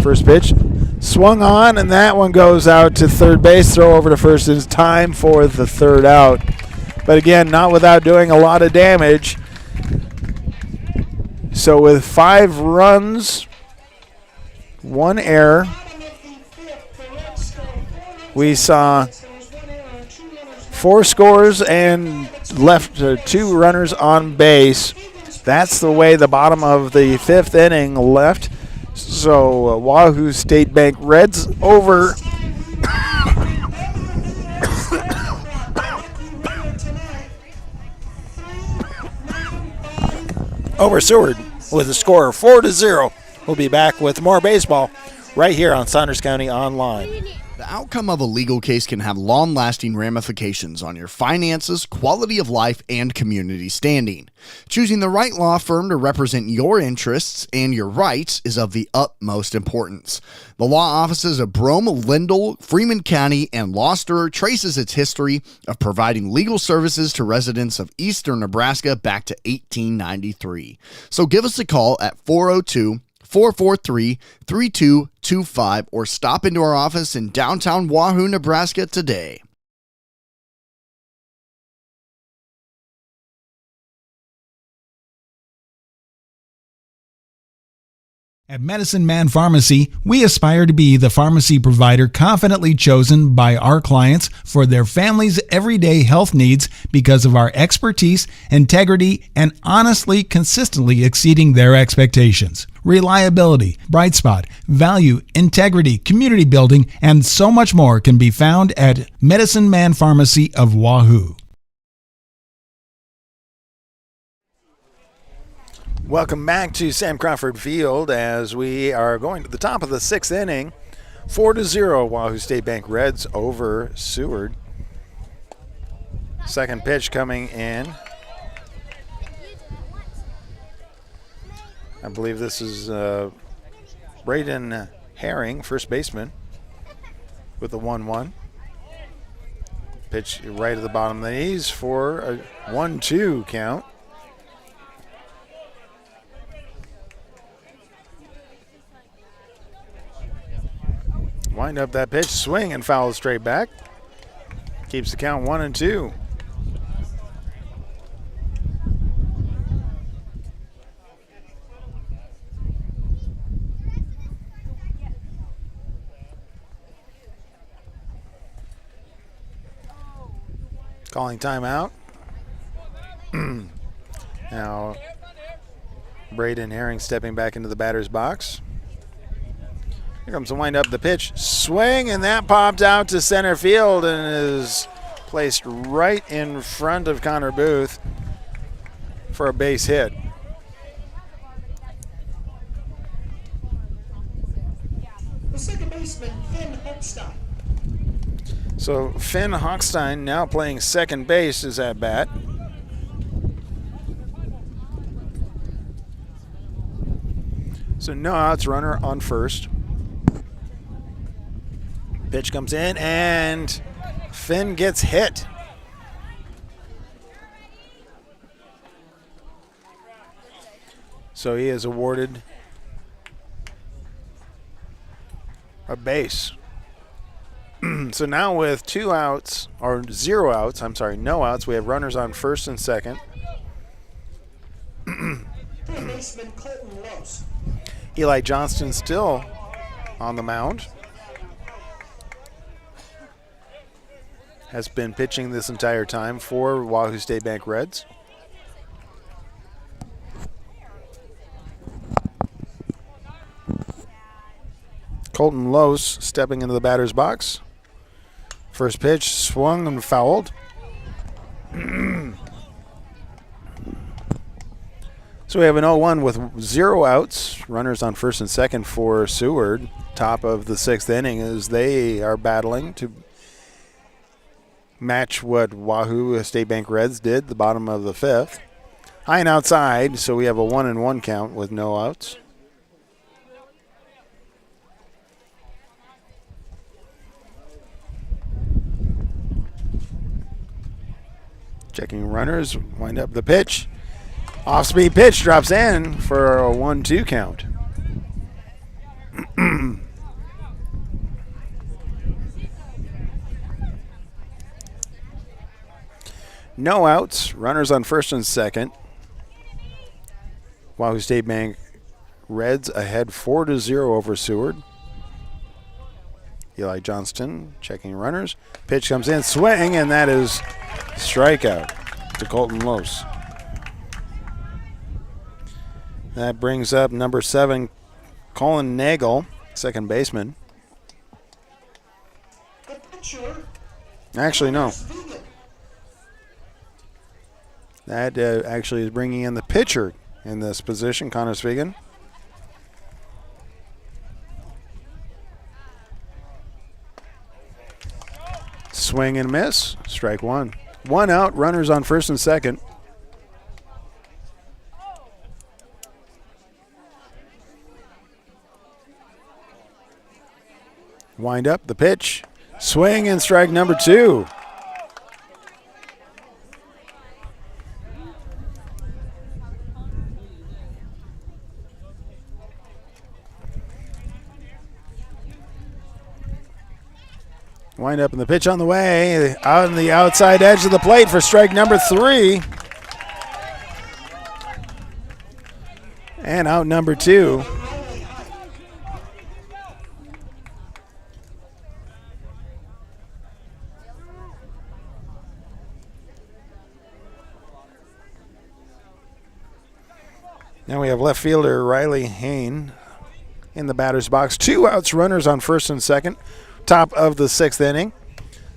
First pitch swung on, and that one goes out to third base. Throw over to first. It's time for the 3rd out. But again, not without doing a lot of damage. So with 5 runs, 1 error, we saw 4 scores and left 2 runners on base. That's the way the bottom of the 5th inning left. So Wahoo State Bank Reds over over Seward with a score of 4-0. We'll be back with more baseball right here on Saunders County Online. The outcome of a legal case can have long-lasting ramifications on your finances, quality of life, and community standing. Choosing the right law firm to represent your interests and your rights is of the utmost importance. The law offices of Brome, Lindell, Freeman County, and Gloucester traces its history of providing legal services to residents of eastern Nebraska back to 1893. So give us a call at 402-443-3225 or stop into our office in downtown Wahoo, Nebraska today. At Medicine Man Pharmacy, we aspire to be the pharmacy provider confidently chosen by our clients for their family's everyday health needs because of our expertise, integrity, and honestly, consistently exceeding their expectations. Reliability, bright spot, value, integrity, community building, and so much more can be found at Medicine Man Pharmacy of Wahoo. Welcome back to Sam Crawford Field as we are going to the top of the 6th inning. 4-0 Wahoo State Bank Reds over Seward. Second pitch coming in. I believe this is Braden Herring, first baseman, with the 1-1. Pitch right at the bottom of the knees for a 1-2 count. Wind up that pitch, swing and foul straight back. Keeps the count 1-2. Calling timeout. Now, Braden Herring stepping back into the batter's box. Here comes the wind up the pitch. Swing, and that popped out to center field and is placed right in front of Connor Booth for a base hit. The second baseman, Finn Hochstein. So Finn Hochstein, now playing second base, is at bat. So no outs, runner on first. Pitch comes in, and Finn gets hit. So he is awarded a base. So now with 2 outs, or 0 outs, no outs, we have runners on first and second. Third baseman, Colton Lose. Eli Johnston still on the mound. Has been pitching this entire time for Wahoo State Bank Reds. Colton Lose stepping into the batter's box. First pitch swung and fouled. So we have an 0-1 with 0 outs. Runners on first and second for Seward. Top of the 6th inning as they are battling to match what Wahoo State Bank Reds did, the bottom of the 5th. High and outside, so we have a 1-1 count with no outs. checking runners. Wind up the pitch. Off-speed pitch drops in for a 1-2 count. No outs. Runners on first and second. Wahoo State Bank Reds ahead 4-0 over Seward. Eli Johnston checking runners. Pitch comes in, swing, and that is strikeout to Colton Lose. That brings up number 7, Colin Nagel, second baseman. Actually, no. That actually is bringing in the pitcher in this position, Connor Svigan. Swing and miss. Strike one. One out. Runners on first and second. Wind up the pitch. Swing and strike number 2. Wind up in the pitch on the way. Out on the outside edge of the plate for strike number 3. And out number 2. Now we have left fielder Riley Hain in the batter's box. 2 outs, runners on first and second. Top of the 6th inning.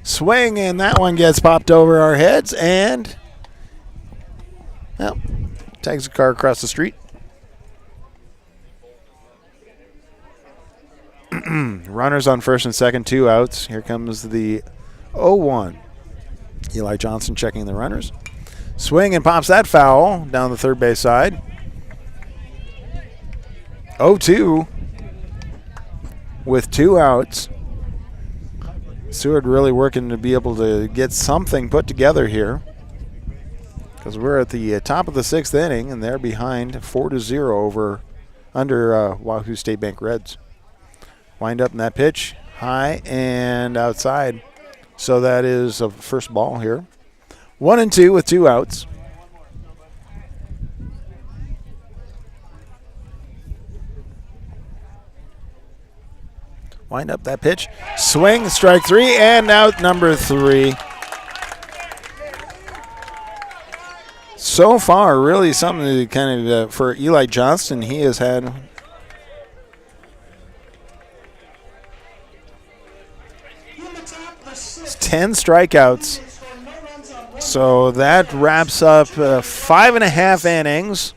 Swing, and that one gets popped over our heads, and well, tags a car across the street. Runners on first and second, 2 outs. Here comes the 0-1. Eli Johnson checking the runners. Swing and pops that foul down the third base side. 0-2 with 2 outs. Seward really working to be able to get something put together here, because we're at the top of the 6th inning and they're behind 4-0 under Wahoo State Bank Reds. Wind up in that pitch, high and outside. So that is a first ball here. 1-2 with 2 outs. Wind up that pitch. Swing, strike 3, and out number 3. So far, really something to kind of, for Eli Johnston, he has had 10 strikeouts. So that wraps up 5.5 innings.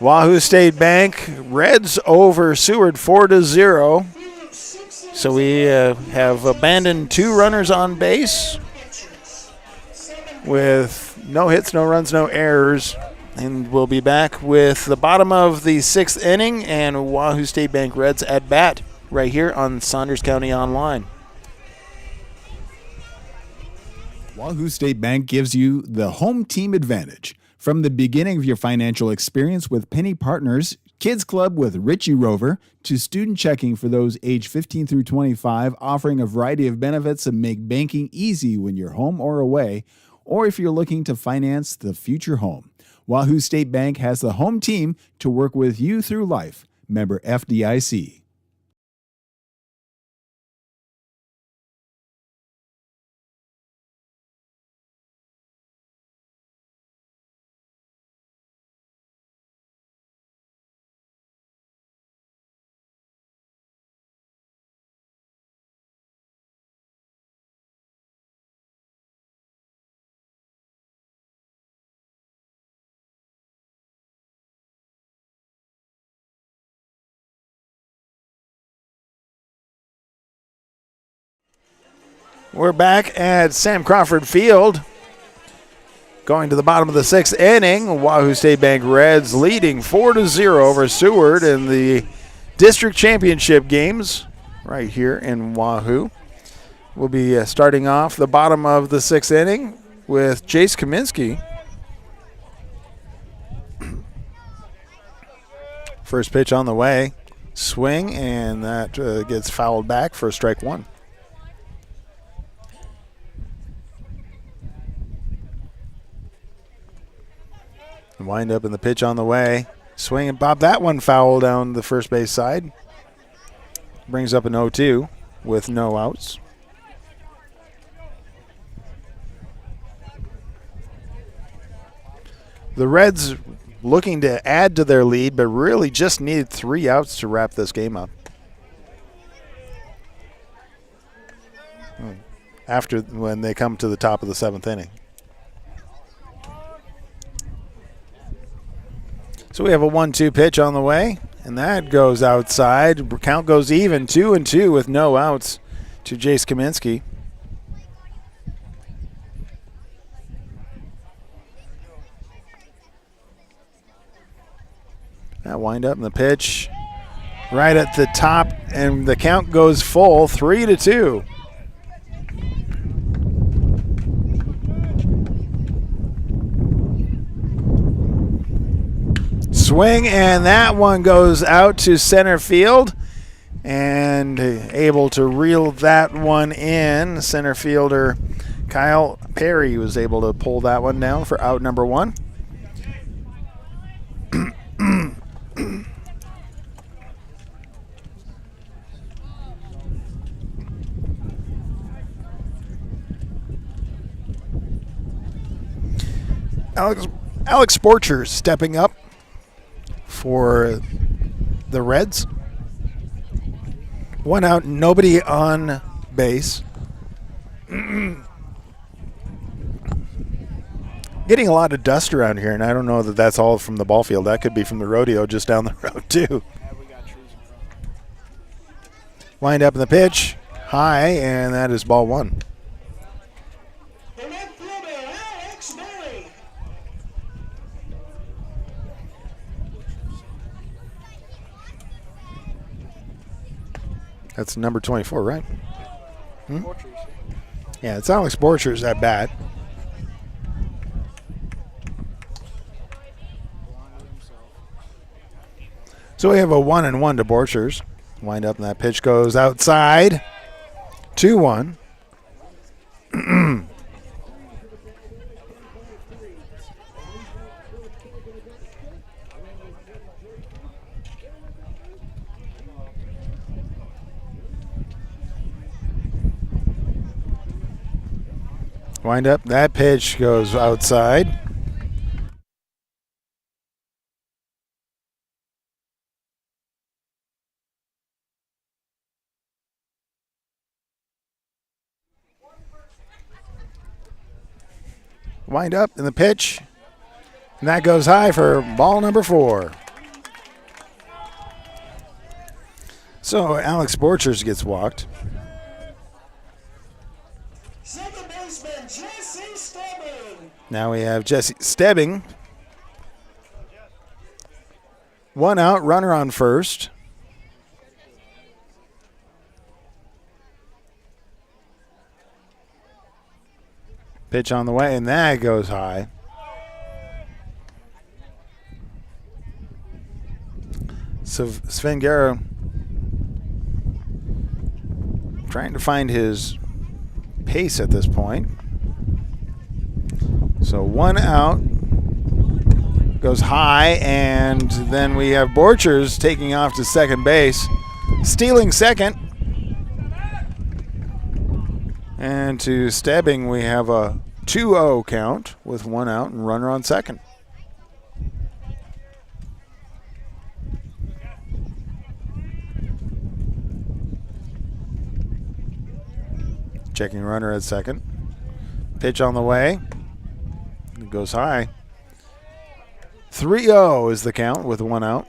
Wahoo State Bank Reds over Seward 4-0. So we have abandoned 2 runners on base with no hits, no runs, no errors. And we'll be back with the bottom of the 6th inning and Wahoo State Bank Reds at bat right here on Saunders County Online. Wahoo State Bank gives you the home team advantage. From the beginning of your financial experience with Penny Partners, Kids Club with Richie Rover, to student checking for those age 15 through 25, offering a variety of benefits that make banking easy when you're home or away, or if you're looking to finance the future home. Wahoo State Bank has the home team to work with you through life. Member FDIC. We're back at Sam Crawford Field. Going to the bottom of the 6th inning, Wahoo State Bank Reds leading 4-0 over Seward in the district championship games right here in Wahoo. We'll be starting off the bottom of the 6th inning with Jace Kaminsky. First pitch on the way. Swing, and that gets fouled back for strike one. Wind up in the pitch on the way. Swing and pop. That one foul down the first base side. Brings up an 0-2 with no outs. The Reds looking to add to their lead, but really just needed 3 outs to wrap this game up. After when they come to the top of the 7th inning. So we have a 1-2 pitch on the way, and that goes outside. Count goes even, 2-2 with no outs to Jace Kaminsky. That wind up in the pitch right at the top, and the count goes full, 3-2. Swing, and that one goes out to center field, and able to reel that one in. Center fielder Kyle Perry was able to pull that one down for out number 1. Alex Borcher stepping up for the Reds. 1 out, nobody on base. Getting a lot of dust around here, and I don't know that that's all from the ball field. That could be from the rodeo just down the road, too. Wind up in the pitch, high, and that is ball 1. That's number 24, right? Yeah, it's Alex Borchers at bat. So we have a 1-1 to Borchers. Wind up and that pitch goes outside. 2-1. Wind up, that pitch goes outside. Wind up in the pitch, and that goes high for ball number 4. So Alex Borchers gets walked. Second baseman Jesse Stebbing. Now we have Jesse Stebbing. 1 out, runner on first. Pitch on the way, and that goes high. So Sven Guerra trying to find his pace at this point. So 1 out, goes high, and then we have Borchers taking off to second base, stealing second. And to Stebbing, we have a 2-0 count with 1 out and runner on second. Checking runner at second. Pitch on the way. It goes high. 3-0 is the count with 1 out.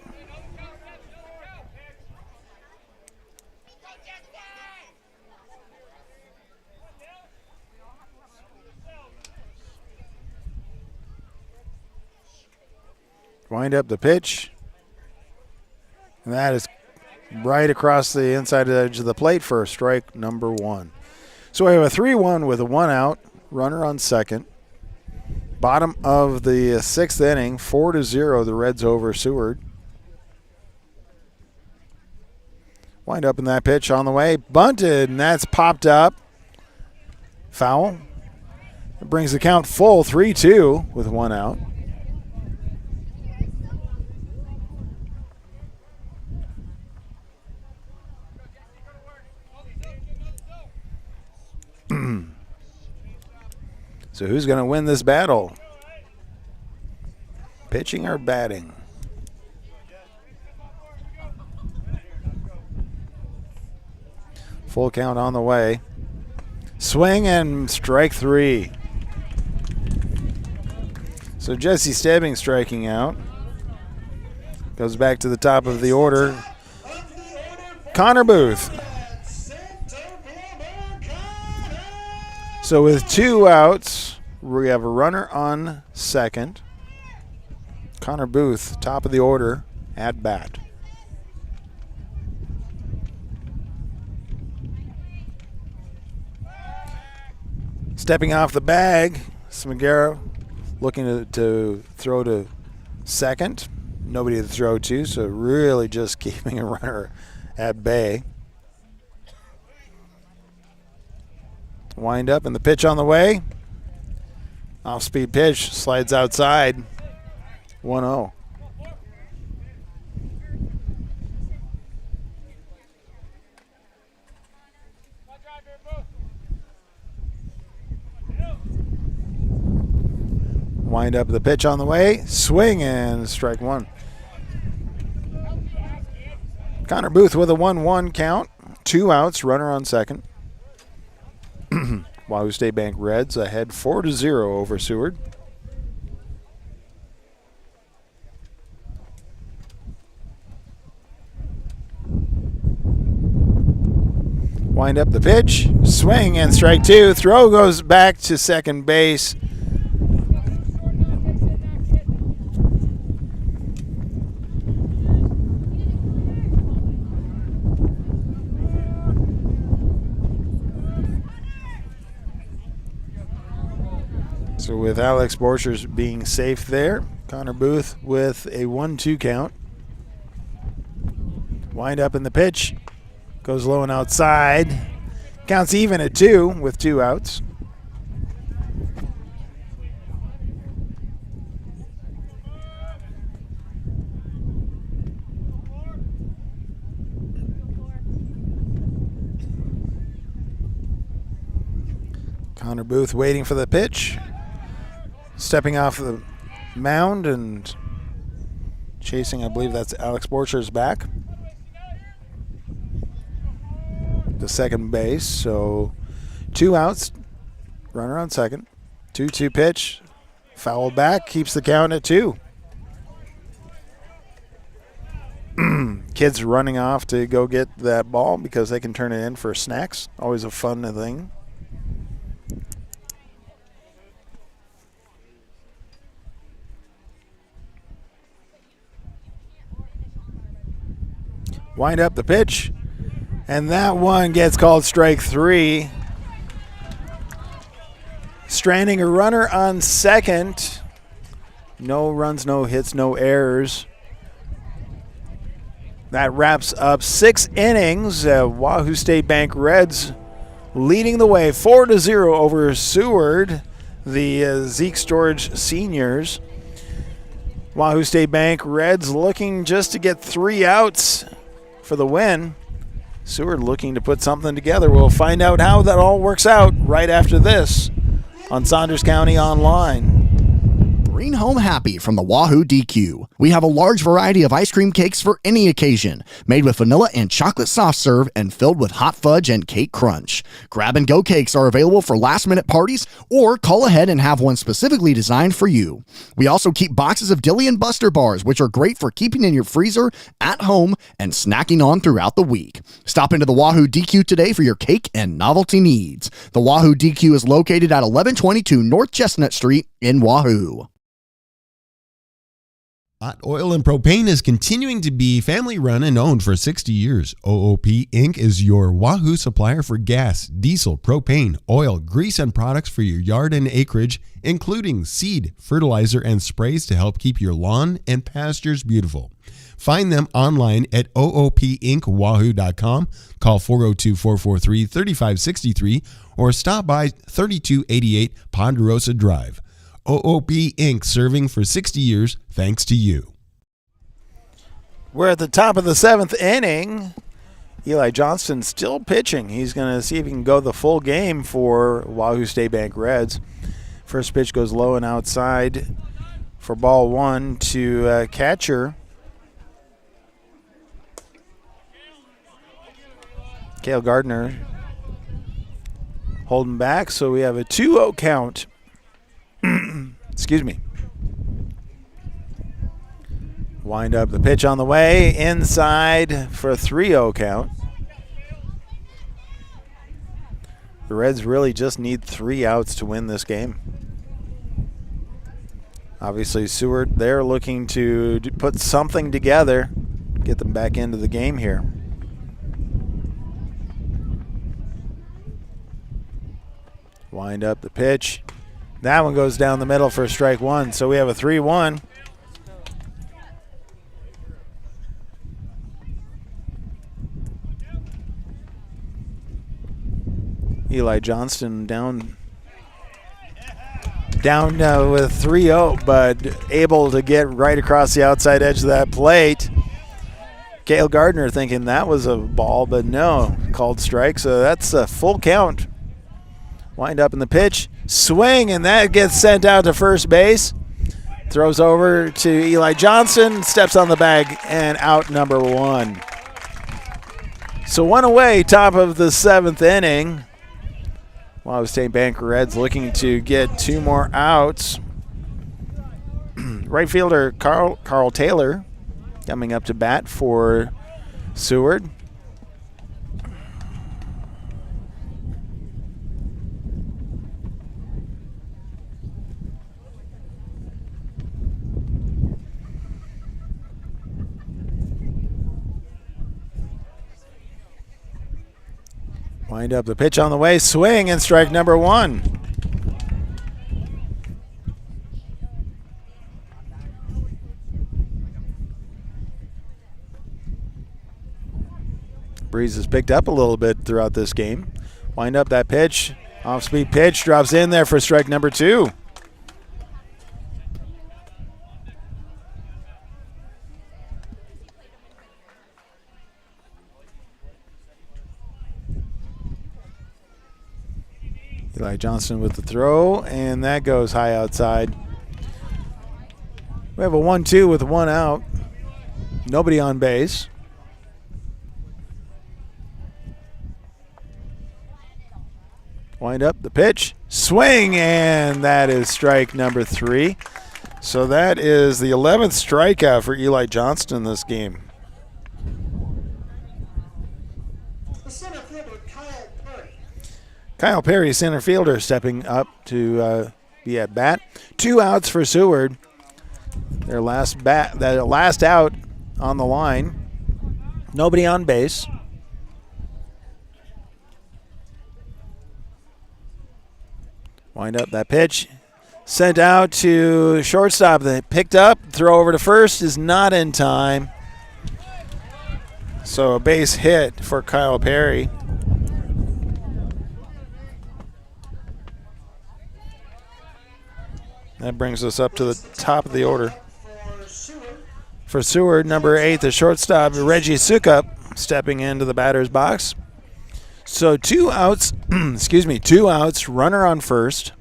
Wind up the pitch. And that is right across the inside edge of the plate for strike number 1. So we have a 3-1 with a 1 out, runner on second. Bottom of the sixth inning, 4-0, the Reds over Seward. Wind up in that pitch on the way, bunted, and that's popped up. Foul. It brings the count full, 3-2 with 1 out. So who's going to win this battle? Pitching or batting? Full count on the way. Swing and strike 3. So Jesse Stebbing striking out. Goes back to the top of the order. Connor Booth. So with 2 outs, we have a runner on second. Connor Booth, top of the order, at bat. Stepping off the bag, Smigera looking to throw to second. Nobody to throw to, so really just keeping a runner at bay. Wind up and the pitch on the way. Off-speed pitch, slides outside. 1-0. Wind up the pitch on the way. Swing and strike 1. Connor Booth with a 1-1 count. 2 outs, runner on second. Wahoo State Bank Reds ahead 4-0 over Seward. Wind up the pitch, swing and strike 2. Throw goes back to second base. So with Alex Borchers being safe there, Connor Booth with a 1-2 count. Wind up in the pitch. Goes low and outside. Counts even at 2 with 2 outs. Connor Booth waiting for the pitch. Stepping off the mound and chasing, I believe that's Alex Borchers back to second base. So 2 outs, runner on second. 2-2 pitch, foul back, keeps the count at 2. Kids running off to go get that ball because they can turn it in for snacks. Always a fun thing. Wind up the pitch, and that one gets called strike 3. Stranding a runner on second. No runs, no hits, no errors. That wraps up 6 innings. Wahoo State Bank Reds leading the way 4-0 over Seward, the Zeke Storage Seniors. Wahoo State Bank Reds looking just to get 3 outs for the win. Seward looking to put something together. We'll find out how that all works out right after this on Saunders County Online. Bring home happy from the Wahoo DQ. We have a large variety of ice cream cakes for any occasion, made with vanilla and chocolate soft serve and filled with hot fudge and cake crunch. Grab-and-go cakes are available for last-minute parties, or call ahead and have one specifically designed for you. We also keep boxes of Dilly and Buster bars, which are great for keeping in your freezer, at home, and snacking on throughout the week. Stop into the Wahoo DQ today for your cake and novelty needs. The Wahoo DQ is located at 1122 North Chestnut Street in Wahoo. Hot Oil and Propane is continuing to be family run and owned for 60 years. OOP Inc. is your Wahoo supplier for gas, diesel, propane, oil, grease, and products for your yard and acreage, including seed, fertilizer, and sprays to help keep your lawn and pastures beautiful. Find them online at oopinkwahoo.com, call 402-443-3563, or stop by 3288 Ponderosa Drive. OOP Inc. serving for 60 years thanks to you. We're at the top of the 7th inning. Eli Johnston still pitching. He's going to see if he can go the full game for Wahoo State Bank Reds. First pitch goes low and outside for ball 1 to catcher Cale Gardner holding back, so we have a 2-0 count. Excuse me. Wind up the pitch on the way, inside for a 3-0 count. The Reds really just need 3 outs to win this game. Obviously, Seward, they're looking to put something together, get them back into the game here. Wind up the pitch. That one goes down the middle for strike 1, so we have a 3-1. Eli Johnston down with 3-0, but able to get right across the outside edge of that plate. Cale Gardner thinking that was a ball, but no, called strike, so that's a full count. Wind up in the pitch, swing, and that gets sent out to first base. Throws over to Eli Johnson, steps on the bag, and out number 1. So 1 away, top of the 7th inning. Wahoo State Bank Reds looking to get 2 more outs. Right fielder Carl Taylor coming up to bat for Seward. Wind up the pitch on the way, swing, and strike number 1. Breeze has picked up a little bit throughout this game. Wind up that pitch, off-speed pitch, drops in there for strike number 2. Eli Johnston with the throw, and that goes high outside. We have a 1-2 with 1 out. Nobody on base. Wind up the pitch, swing, and that is strike number 3. So that is the 11th strikeout for Eli Johnston this game. The center fielder, Kyle Perry. Kyle Perry, center fielder, stepping up to be at bat. 2 outs for Seward. Their last out on the line. Nobody on base. Wind up that pitch. Sent out to shortstop. They picked up. Throw over to first is not in time. So a base hit for Kyle Perry. That brings us up to the top of the order. For Seward, number 8, the shortstop, Reggie Sukup, stepping into the batter's box. So 2 outs, 2 outs, runner on first.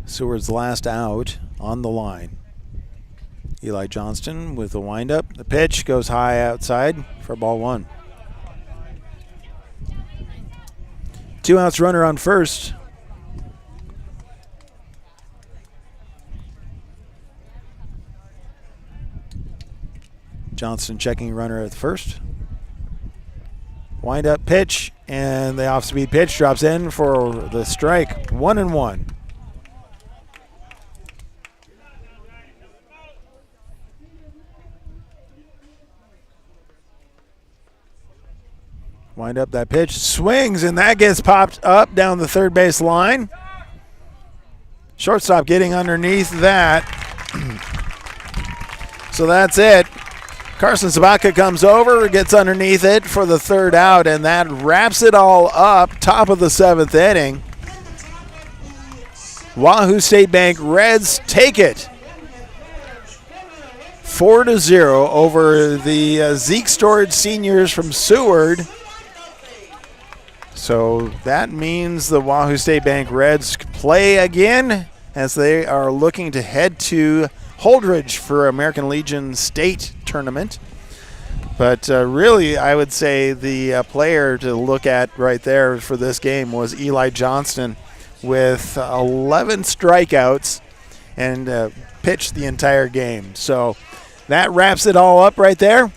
Seward's last out on the line. Eli Johnston with the windup. The pitch goes high outside for ball 1. 2 outs, runner on first. Johnston checking runner at first. Wind up pitch And the off-speed pitch drops in for the strike. 1-1. Wind up that pitch, swings, and that gets popped up down the third base line. Shortstop getting underneath that. So that's it. Carson Sabatka comes over, gets underneath it for the third out, and that wraps it all up. Top of the 7th inning. Wahoo State Bank Reds take it 4-0 over the Zeke Storage Seniors from Seward. So that means the Wahoo State Bank Reds play again as they are looking to head to Holdridge for American Legion State Tournament. But really, I would say the player to look at right there for this game was Eli Johnston with 11 strikeouts and pitched the entire game. So that wraps it all up right there.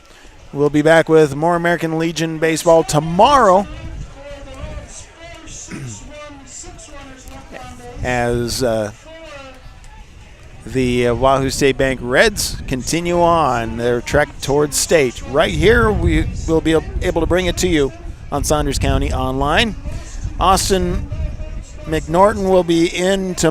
We'll be back with more American Legion baseball tomorrow as the Wahoo State Bank Reds continue on their trek towards state. Right here, we will be able to bring it to you on Saunders County Online. Austin McNorton will be in tomorrow.